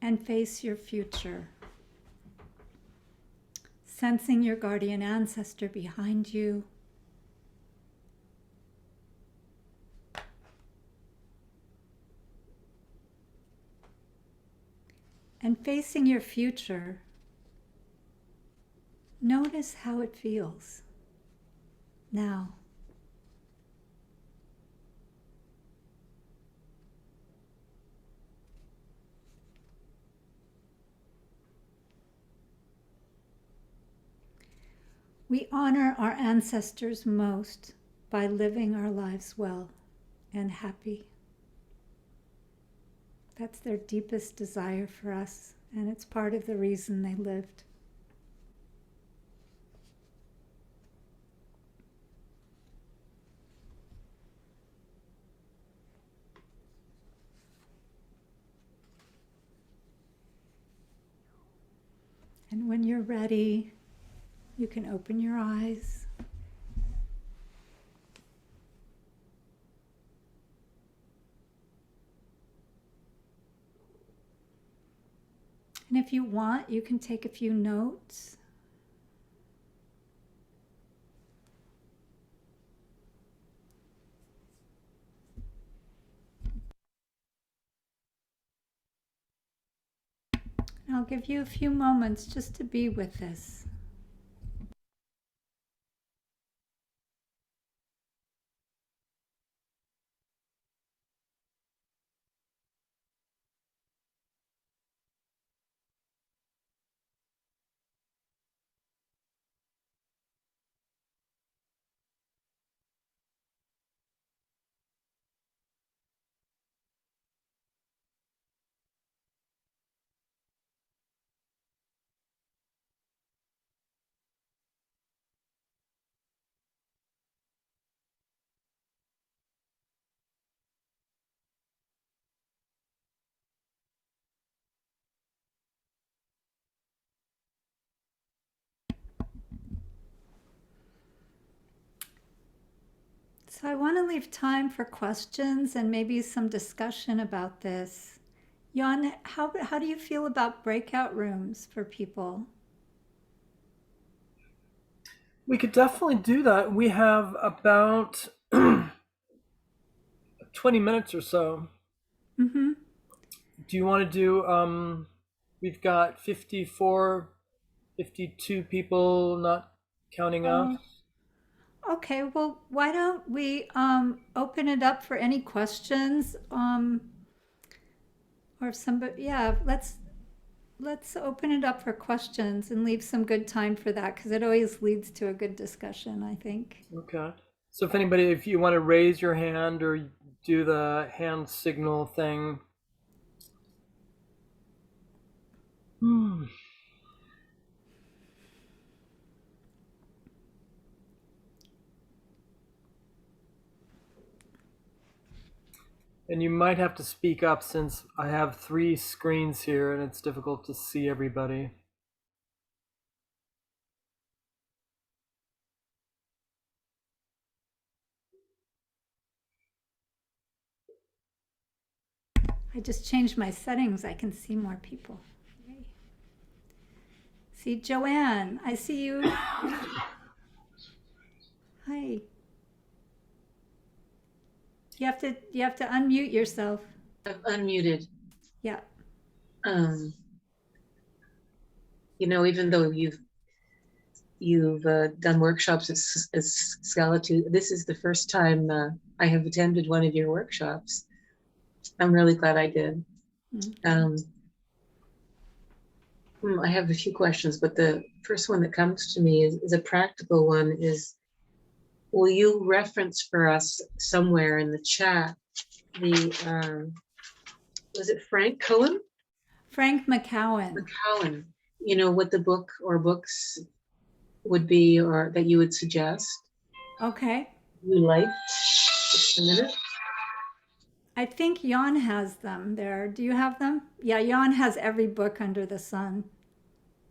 and face your future, sensing your guardian ancestor behind you, and facing your future. Notice how it feels now. We honor our ancestors most by living our lives well and happy. That's their deepest desire for us, and it's part of the reason they lived. And when you're ready, you can open your eyes. And if you want, you can take a few notes. And I'll give you a few moments just to be with this. So I want to leave time for questions and maybe some discussion about this. Jan, how do you feel about breakout rooms for people? We could definitely do that. We have about 20 minutes or so. Mm-hmm. Do you want to do, we've got 54, 52 people, not counting us. Oh, okay. Well, why don't we open it up for any questions? Or if somebody, yeah, let's open it up for questions and leave some good time for that because it always leads to a good discussion, I think. Okay. So if anybody, if you want to raise your hand or do the hand signal thing. Hmm. And you might have to speak up since I have 3 screens here and it's difficult to see everybody. I just changed my settings. I can see more people. Yay. See, Joanne, I see you. Hi. You have to unmute yourself. I've unmuted. Yeah. Um, even though you've done workshops as Scalitude, this is the first time I have attended one of your workshops. I'm really glad I did. Mm-hmm. I have a few questions, but the first one that comes to me is a practical one. Will you reference for us somewhere in the chat the was it Frank Cohen? Frank McCowan. McCowan. What the book or books would be, or that you would suggest? Okay. You like? Just a minute. I think Jan has them there. Do you have them? Yeah, Jan has every book under the sun.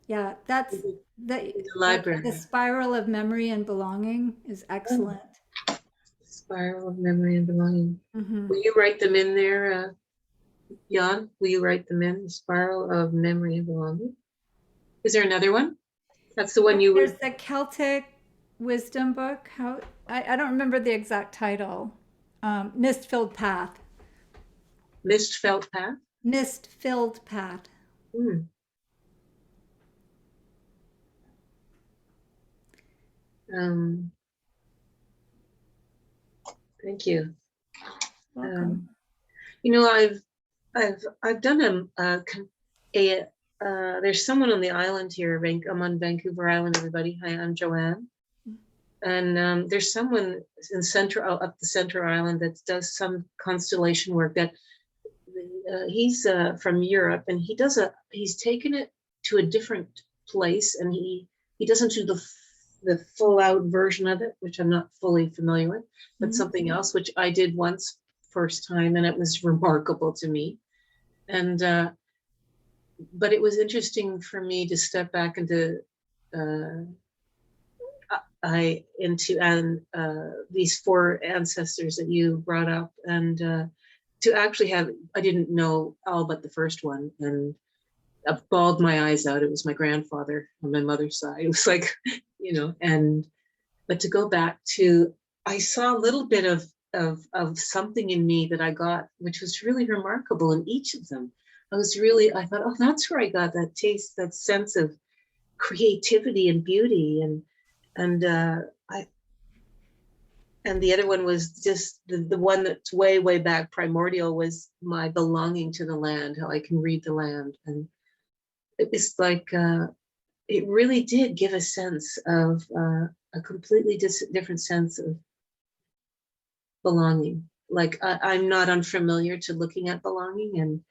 Yeah, that's the The the library. spiral of memory and belonging is Oh, excellent. Spiral of Memory and Belonging. Mm-hmm. Will you write them in there, Jan? Will you write them in? The Spiral of Memory and Belonging. Is there another one? That's the one you There's would. the Celtic wisdom book. How I don't remember the exact title. Mist-filled path. Mist Felt Path. Mist-filled path. Hmm. Um, thank you. Welcome. I've done there's someone on the island here. I'm on Vancouver Island, everybody. Hi, I'm Joanne. And there's someone in up the center island that does some constellation work that he's from Europe, and he's taken it to a different place, and he doesn't do the full out version of it, which I'm not fully familiar with, but something else which I did once first time, and it was remarkable to me. And but it was interesting for me to step back into these 4 ancestors that you brought up, and to actually I didn't know all but the first one, and I bawled my eyes out. It was my grandfather on my mother's side. It was like, but to go back to, I saw a little bit of something in me that I got, which was really remarkable in each of them. I thought, oh, that's where I got that taste, that sense of creativity and beauty, and the other one was just the one that's way back, primordial, was my belonging to the land, how I can read the land. And it was like it really did give a sense of a completely different sense of belonging. Like I'm not unfamiliar to looking at belonging,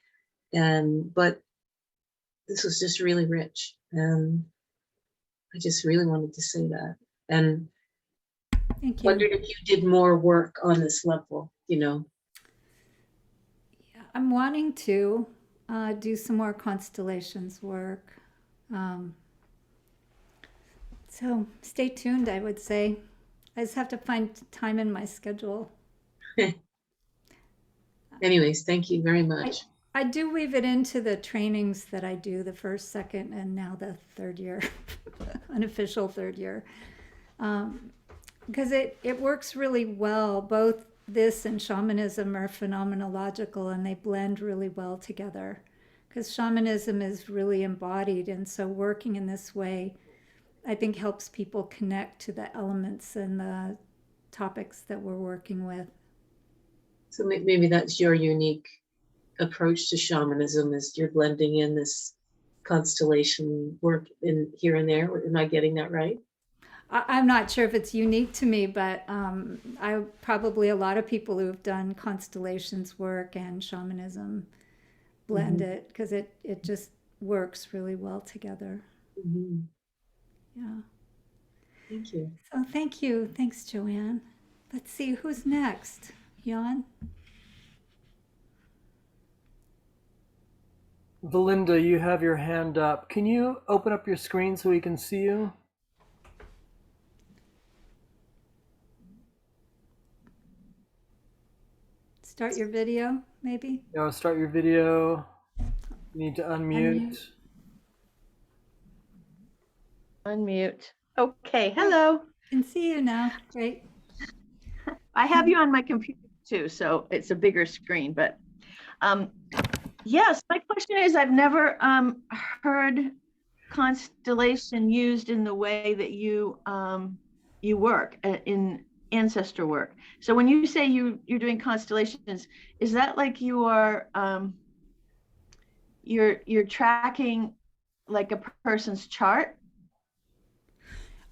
but this was just really rich, and I just really wanted to say that. And Thank you. wondered if you did more work on this level. Yeah, I'm wanting to do some more constellations work. So stay tuned, I would say. I just have to find time in my schedule. Anyways, thank you very I, much. I do weave it into the trainings that I do, the first, second, and now the third year, unofficial third year. Because it works really well. Both this and shamanism are phenomenological and they blend really well together. Because shamanism is really embodied, and so working in this way, I think, helps people connect to the elements and the topics that we're working with. So maybe that's your unique approach to shamanism, is you're blending in this constellation work in here and there. Am I getting that right? I'm not sure if it's unique to me, but I probably a lot of people who've done constellations work and shamanism blend it because it just works really well together. Mm-hmm. Yeah. Thank you. So thank you. Thanks, Joanne. Let's see who's next. Jan? Belinda, you have your hand up. Can you open up your screen so we can see you? Start your video, maybe? Start your video. You need to unmute. Unmute. Okay, hello. Can see you now. Great. I have you on my computer too, so it's a bigger screen, but yes, my question is, I've never heard constellation used in the way that you work in ancestor work. So when you say you're doing constellations, is that like you are you're tracking like a person's chart?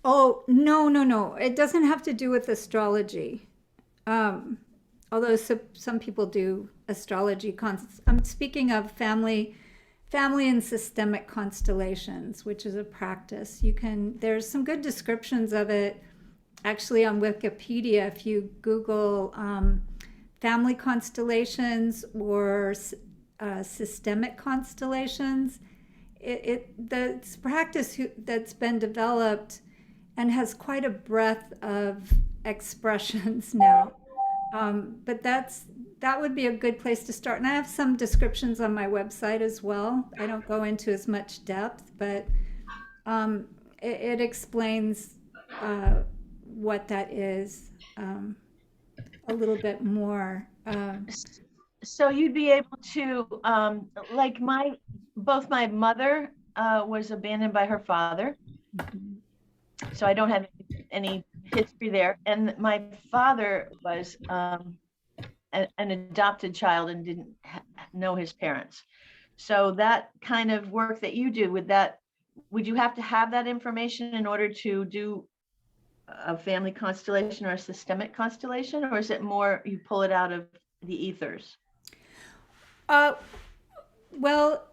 Oh, no, no, no. It doesn't have to do with astrology. Although some people do astrology. I'm speaking of family and systemic constellations, which is a practice. There's some good descriptions of it actually on Wikipedia. If you Google family constellations or systemic constellations, the practice that's been developed and has quite a breadth of expressions now. But that would be a good place to start. And I have some descriptions on my website as well. I don't go into as much depth, but it explains what that is a little bit more. So you'd be able to, like both my mother was abandoned by her father. So I don't have any history there. And my father was an adopted child and didn't know his parents. So that kind of work that you do would you have to have that information in order to do a family constellation or a systemic constellation, or is it more you pull it out of the ethers? Well,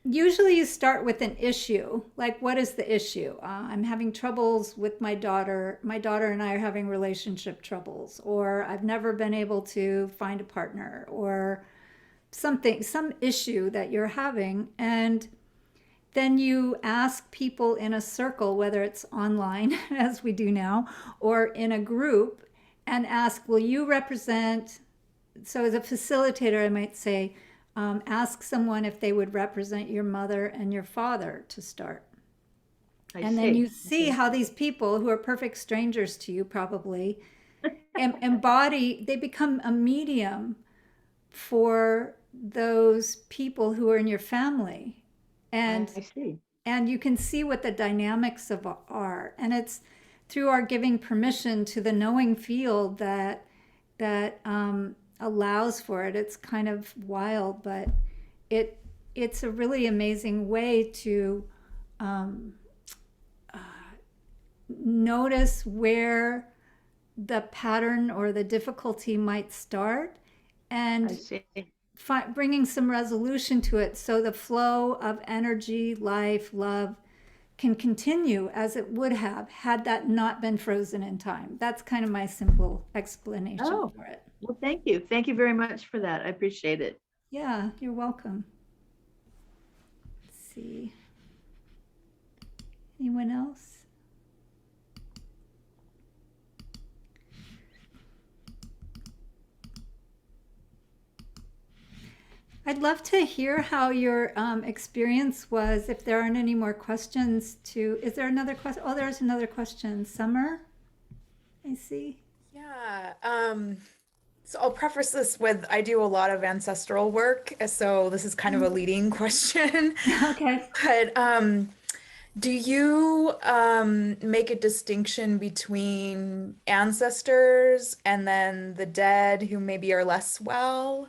usually you start with an issue, like what is the issue? I'm having troubles with my daughter. My daughter and I are having relationship troubles, or I've never been able to find a partner, or some issue that you're having. And then you ask people in a circle, whether it's online, as we do now, or in a group, and ask, will you represent? So as a facilitator, I might say, ask someone if they would represent your mother and your father to start. Then you see how these people who are perfect strangers to you probably they become a medium for those people who are in your family. And I see. And you can see what the dynamics are. And it's through our giving permission to the knowing field that allows for it. It's kind of wild, but it's a really amazing way to notice where the pattern or the difficulty might start, and bringing some resolution to it so the flow of energy, life, love can continue as it would have had that not been frozen in time. That's kind of my simple explanation for it. Well, thank you. Thank you very much for that. I appreciate it. Yeah, you're welcome. Let's see. Anyone else? I'd love to hear how your experience was. If there aren't any more questions, is there another question? Oh, there's another question. Summer, I see. Yeah. So I'll preface this with I do a lot of ancestral work, so this is kind of a leading question. Okay. But do you make a distinction between ancestors and then the dead who maybe are less well?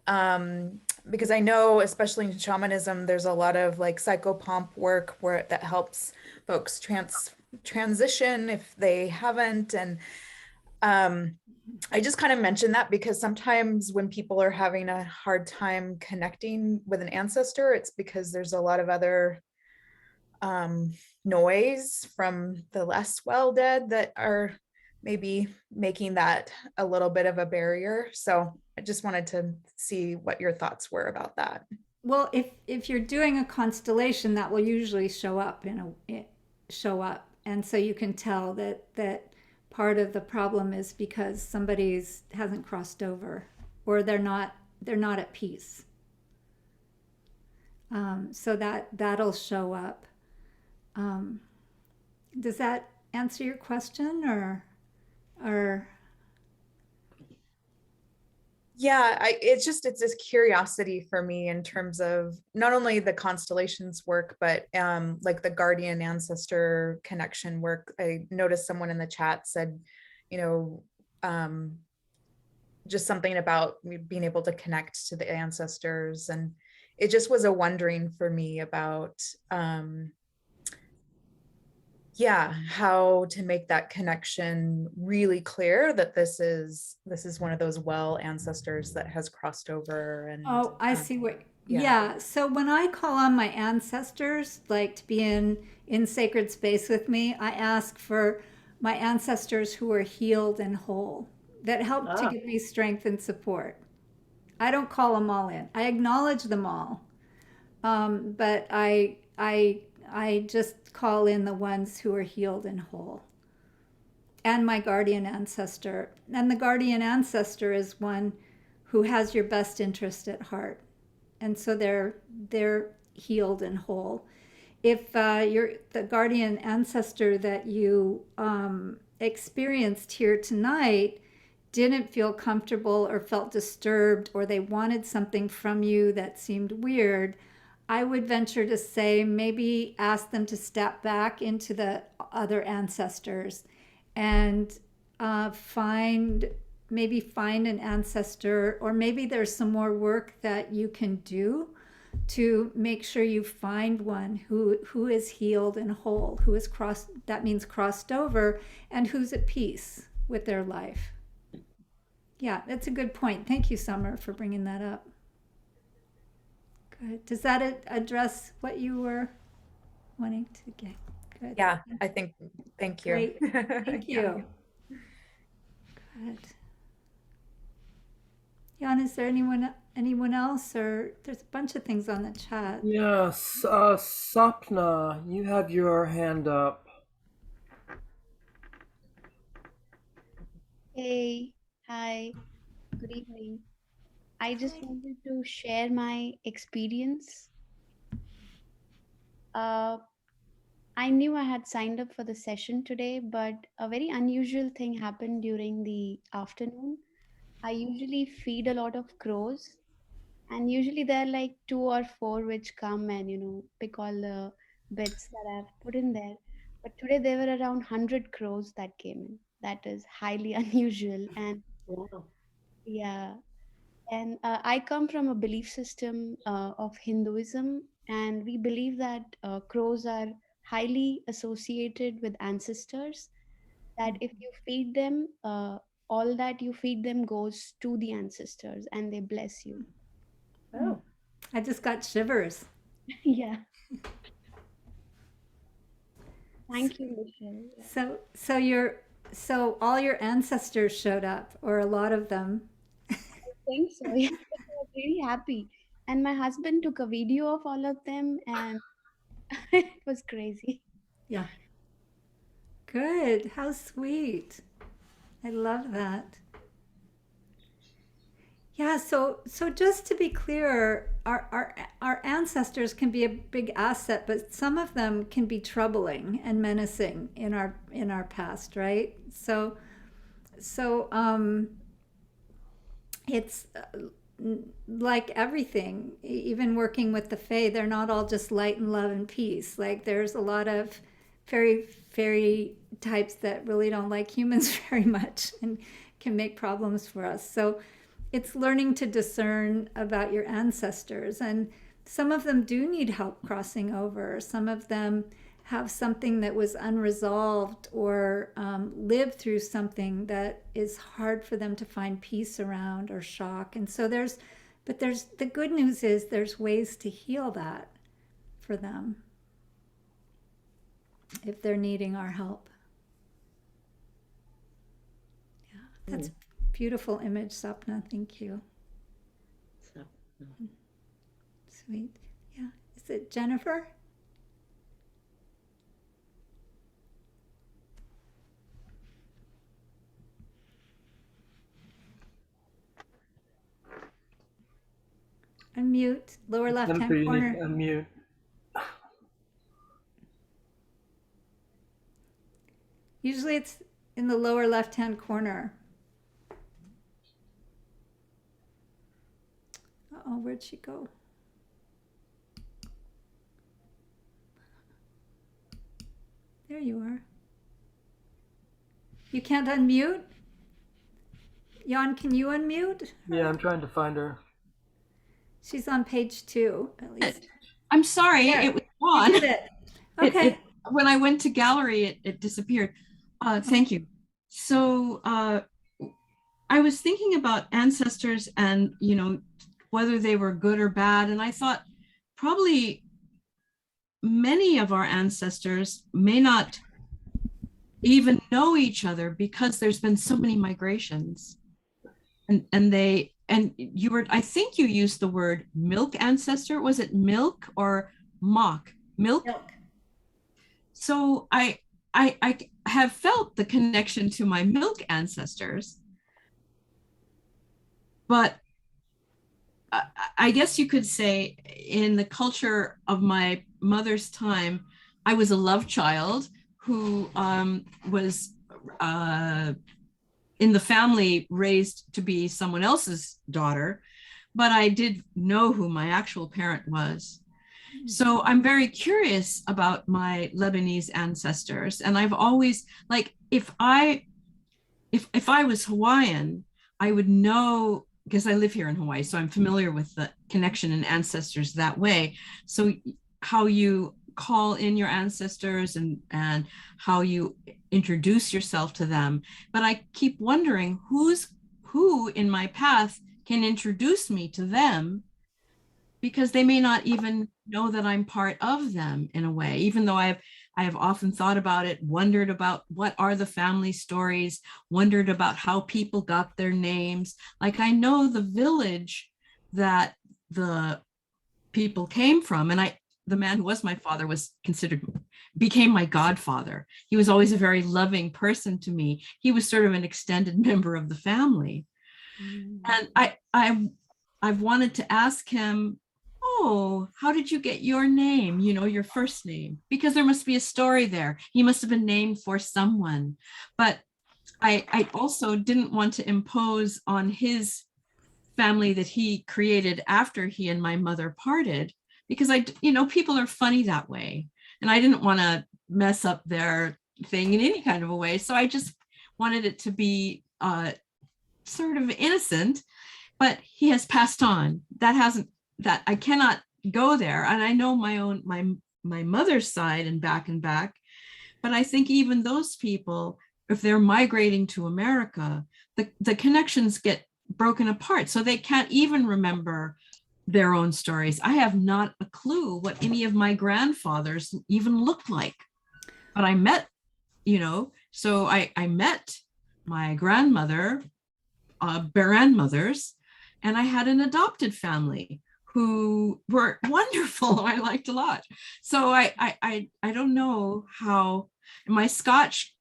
Because I know, especially in shamanism, there's a lot of like psychopomp work where that helps folks transition if they haven't. And I just kind of mentioned that because sometimes when people are having a hard time connecting with an ancestor, it's because there's a lot of other noise from the less well dead that are maybe making that a little bit of a barrier. So I just wanted to see what your thoughts were about that. Well, if you're doing a constellation, that will usually show up, and so you can tell that part of the problem is because somebody's hasn't crossed over, or they're not at peace. So that'll show up. Um, does that answer your question, or Yeah, it's this curiosity for me in terms of not only the constellations work, but like the guardian ancestor connection work. I noticed someone in the chat said, you know, just something about being able to connect to the ancestors, and it just was a wondering for me about yeah, how to make that connection really clear that this is one of those well ancestors that has crossed over. And oh, I see what. yeah. Yeah. So when I call on my ancestors, like to be in sacred space with me, I ask for my ancestors who are healed and whole, that help to Ah, give me strength and support. I don't call them all in. I acknowledge them all, but I just call in the ones who are healed and whole, and my guardian ancestor. And the guardian ancestor is one who has your best interest at heart, and so they're healed and whole. If you're the guardian ancestor that you experienced here tonight didn't feel comfortable or felt disturbed, or they wanted something from you that seemed weird, I would venture to say maybe ask them to step back into the other ancestors and find find an ancestor, or maybe there's some more work that you can do to make sure you find one who is healed and whole, who is crossed, that means crossed over, and who's at peace with their life. Yeah, that's a good point. Thank you, Summer, for bringing that up. Good. Does that address what you were wanting to get? Good. Yeah, I think, thank you. Great. Thank Yeah. you. Good. Jan, is there anyone else, or there's a bunch of things on the chat? Yes, Sapna, you have your hand up. Hey, hi, good evening. I just wanted to share my experience. Uh, I knew I had signed up for the session today, but a very unusual thing happened during the afternoon. I usually feed a lot of crows, and usually there are like two or four which come and, pick all the bits that I've put in there. But today there were around 100 crows that came in. That is highly unusual. And Wow. yeah, and I come from a belief system of Hinduism, and we believe that crows are highly associated with ancestors. That if you feed them, all that you feed them goes to the ancestors and they bless you. oh, I just got shivers. Yeah. Thank you, Michelle. Yeah. So all your ancestors showed up, or a lot of them. I think so. Yeah. I was really happy. And my husband took a video of all of them, and it was crazy. Yeah. Good. How sweet. I love that. Yeah, so just to be clear, our ancestors can be a big asset, but some of them can be troubling and menacing in our past, right? So it's like everything, even working with the Fae, they're not all just light and love and peace. Like there's a lot of fairy types that really don't like humans very much and can make problems for us. So it's learning to discern about your ancestors, and some of them do need help crossing over. Some of them have something that was unresolved, or lived through something that is hard for them to find peace around, or shock. And so there's the good news is there's ways to heal that for them if they're needing our help. Yeah, that's a beautiful image, Sapna. Thank you. Sweet. Yeah. Is it Jennifer? Unmute, lower left Jennifer, hand you need to corner. unmute. Usually it's in the lower left hand corner. Uh-oh, where'd she go? There you are. You can't unmute? Jan, can you unmute? Yeah, I'm trying to find her. She's on page 2, at least. I'm sorry, There. it was You on. did it. Okay. When I went to gallery, it disappeared. Thank you. So I was thinking about ancestors and, you know, whether they were good or bad. And I thought probably many of our ancestors may not even know each other because there's been so many migrations. And you were, I think you used the word milk ancestor. Was it milk or mock? Milk? So I have felt the connection to my milk ancestors, but I guess you could say in the culture of my mother's time, I was a love child who was in the family raised to be someone else's daughter, but I did know who my actual parent was. So I'm very curious about my Lebanese ancestors. And I've always, like, if I was Hawaiian, I would know, because I live here in Hawaii, so I'm familiar with the connection and ancestors that way. So how you call in your ancestors and how you introduce yourself to them. But I keep wondering who in my path can introduce me to them, because they may not even know that I'm part of them in a way, even though I have often thought about it, wondered about what are the family stories, wondered about how people got their names. Like I know the village that the people came from, and the man who was my father became my godfather. He was always a very loving person to me. He was sort of an extended member of the family. And I've wanted to ask him, oh, how did you get your name, you know, your first name? Because there must be a story there. He must have been named for someone. But I also didn't want to impose on his family that he created after he and my mother parted, because people are funny that way. And I didn't want to mess up their thing in any kind of a way. So I just wanted it to be sort of innocent, but he has passed on. That I cannot go there. And I know my mother's side and back, but I think even those people, if they're migrating to America, the connections get broken apart. So they can't even remember their own stories. I have not a clue what any of my grandfathers even looked like, but I met, so I met my grandmother, grandmothers, and I had an adopted family who were wonderful. I liked a lot. So I don't know how my Scotch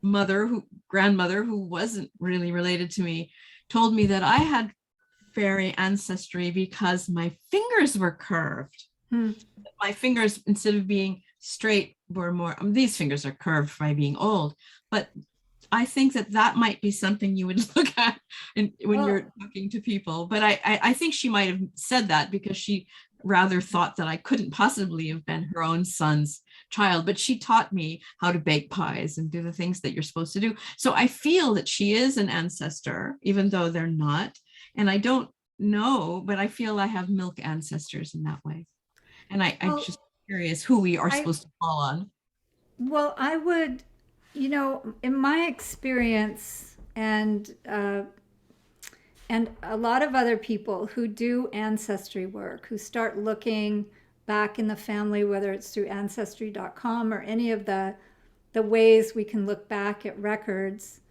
grandmother, who wasn't really related to me, told me that I had fairy ancestry because my fingers were curved. My fingers, instead of being straight, were more, these fingers are curved by being old, but I think that might be something you would look at when you're talking to people. But I think she might have said that because she rather thought that I couldn't possibly have been her own son's child, but she taught me how to bake pies and do the things that you're supposed to do. So I feel that she is an ancestor, even though they're not. And I don't know, but I feel I have milk ancestors in that way. And I'm just curious who we are supposed to call on. Well, I would, in my experience, and a lot of other people who do ancestry work, who start looking back in the family, whether it's through ancestry.com or any of the ways we can look back at records,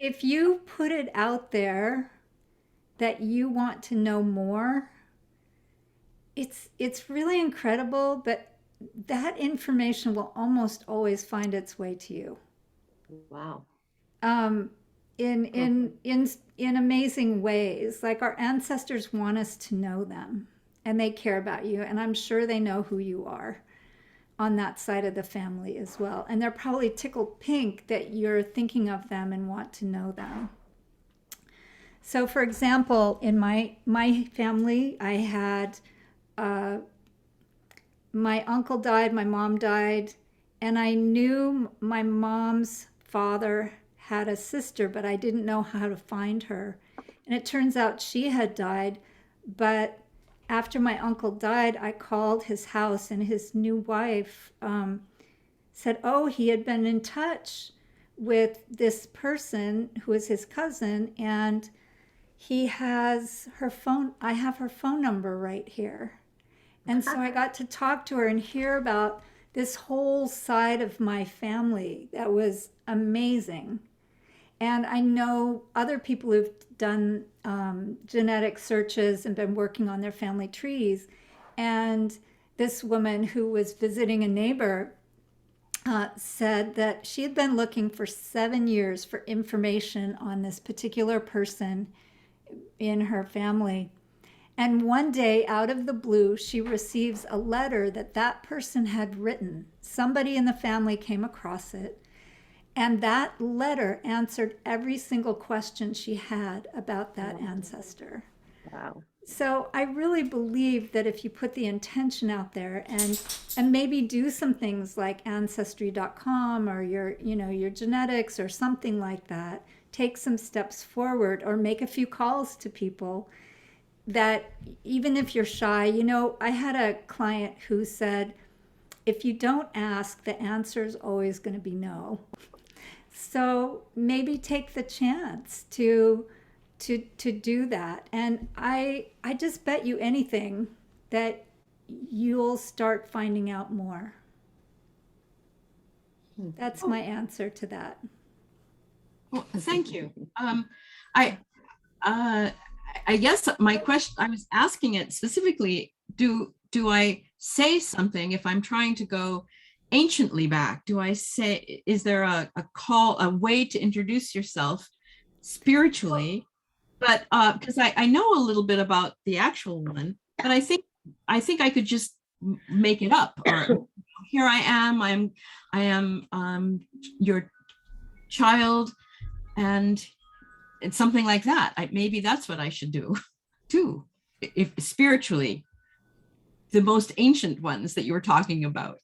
if you put it out there that you want to know more, it's really incredible, but that information will almost always find its way to you. Wow. In amazing ways. Like, our ancestors want us to know them, and they care about you, and I'm sure they know who you are on that side of the family as well. And they're probably tickled pink that you're thinking of them and want to know them. So, for example, in my family, I had my uncle died, my mom died, and I knew my mom's father had a sister, but I didn't know how to find her. And it turns out she had died, but after my uncle died, I called his house, and his new wife said, oh, he had been in touch with this person who is his cousin, and he has her phone. I have her phone number right here. And so I got to talk to her and hear about this whole side of my family. That was amazing. And I know other people who've done genetic searches and been working on their family trees. And this woman who was visiting a neighbor said that she had been looking for 7 years for information on this particular person in her family. And one day, out of the blue, she receives a letter that person had written. Somebody in the family came across it. And that letter answered every single question she had about that ancestor. Wow. So I really believe that if you put the intention out there and maybe do some things like ancestry.com or your genetics or something like that, take some steps forward or make a few calls to people, that even if you're shy, I had a client who said, if you don't ask, the answer is always going to be no. So maybe take the chance to do that. And I just bet you anything that you'll start finding out more. That's my answer to that. Well, thank you. I guess my question, I was asking it specifically, do I say something if I'm trying to go anciently back? Do I say, is there a call, a way to introduce yourself spiritually? But because I know a little bit about the actual one, but I think I could just make it up. Or here I am your child, and it's something like that. Maybe that's what I should do too, if spiritually, the most ancient ones that you were talking about.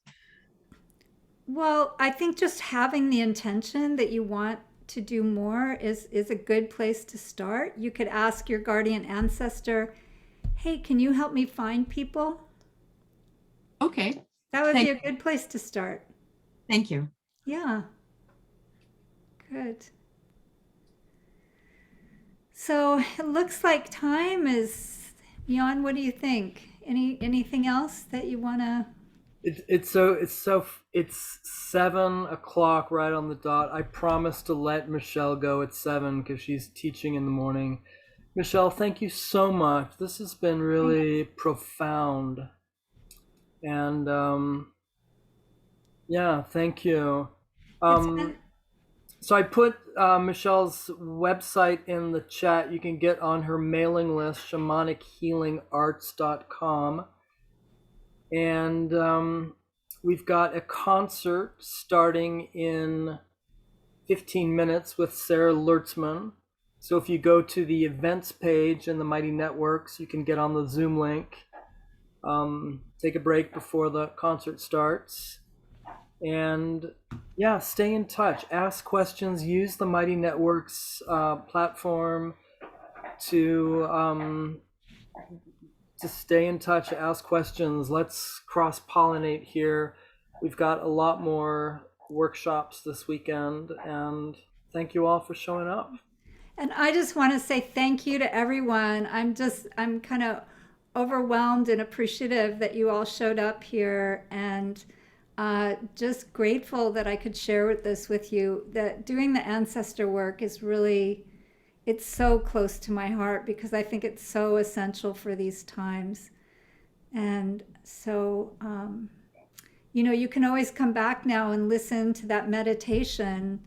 Well, I think just having the intention that you want to do more is a good place to start. You could ask your guardian ancestor, hey, can you help me find people? Okay. That would be a good place to start. Thank you. Yeah. Good. So it looks like time is, Jan, what do you think? Anything else that you want to? It's 7 o'clock right on the dot. I promised to let Michelle go at 7 because she's teaching in the morning. Michelle, thank you so much. This has been really profound. And yeah, thank you. So I put Michelle's website in the chat. You can get on her mailing list, shamanichealingarts.com. And we've got a concert starting in 15 minutes with Sarah Lertzman. So if you go to the events page in the Mighty Networks, you can get on the Zoom link, take a break before the concert starts. And yeah, stay in touch, ask questions, use the Mighty Networks platform to stay in touch, ask questions. Let's cross pollinate here. We've got a lot more workshops this weekend, and thank you all for showing up. And I just want to say thank you to everyone. I'm kind of overwhelmed and appreciative that you all showed up here, and just grateful that I could share this with you. That doing the ancestor work is really, it's so close to my heart because I think it's so essential for these times. And so, you can always come back now and listen to that meditation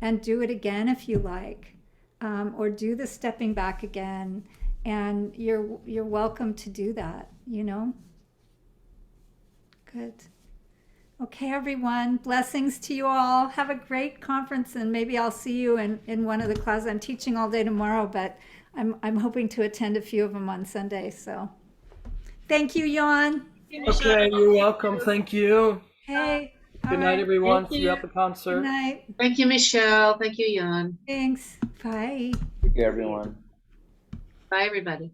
and do it again if you like, or do the stepping back again. And you're welcome to do that, Good. Okay, everyone. Blessings to you all. Have a great conference, and maybe I'll see you in one of the classes. I'm teaching all day tomorrow, but I'm hoping to attend a few of them on Sunday. So, thank you, Jan. Okay, you're welcome. Thank you. Hey. Good night, everyone. See you at the Good concert. night. Thank you, Michelle. Thank you, Jan. Thanks. Bye. Take care, everyone. Bye, everybody.